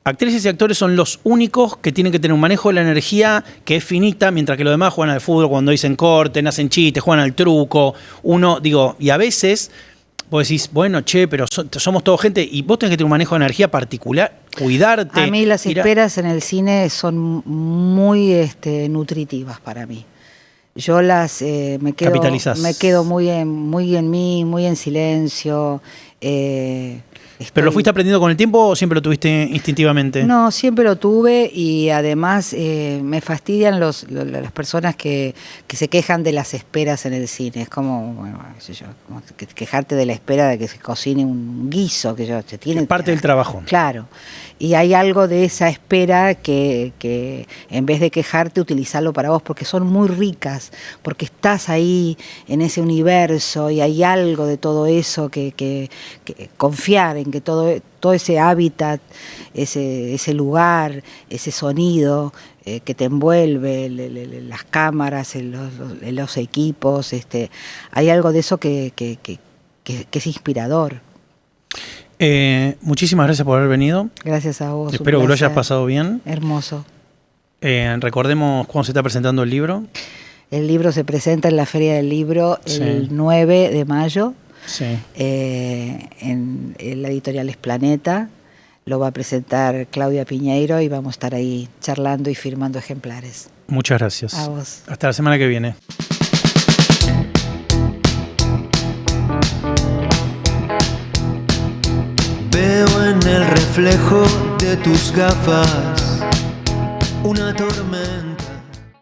Actrices y actores son los únicos que tienen que tener un manejo de la energía que es finita, mientras que los demás juegan al fútbol cuando dicen corten, hacen chistes, juegan al truco. Y a veces... Vos decís, bueno, pero somos toda gente, y vos tenés que tener un manejo de energía particular, cuidarte. A mí las esperas en el cine son muy nutritivas para mí. Yo me quedo muy en mí, muy en silencio. ¿Pero lo fuiste aprendiendo con el tiempo o siempre lo tuviste instintivamente? No, siempre lo tuve, y además me fastidian las personas que se quejan de las esperas en el cine. Es como, como quejarte de la espera de que se cocine un guiso. Se tiene, es parte del trabajo. Claro. Y hay algo de esa espera que en vez de quejarte, utilizarlo para vos, porque son muy ricas, porque estás ahí en ese universo y hay algo de todo eso que confiar en que todo ese hábitat, ese lugar, ese sonido que te envuelve, las cámaras, los equipos, hay algo de eso que es inspirador. Muchísimas gracias por haber venido. Gracias a vos. Espero que lo hayas pasado bien. Hermoso. Recordemos cuándo se está presentando el libro. El libro se presenta en la Feria del Libro el 9 de mayo. Sí. En la editorial Es Planeta. Lo va a presentar Claudia Piñeiro y vamos a estar ahí charlando y firmando ejemplares. Muchas gracias. A vos. Hasta la semana que viene. Veo en el reflejo de tus gafas una tormenta.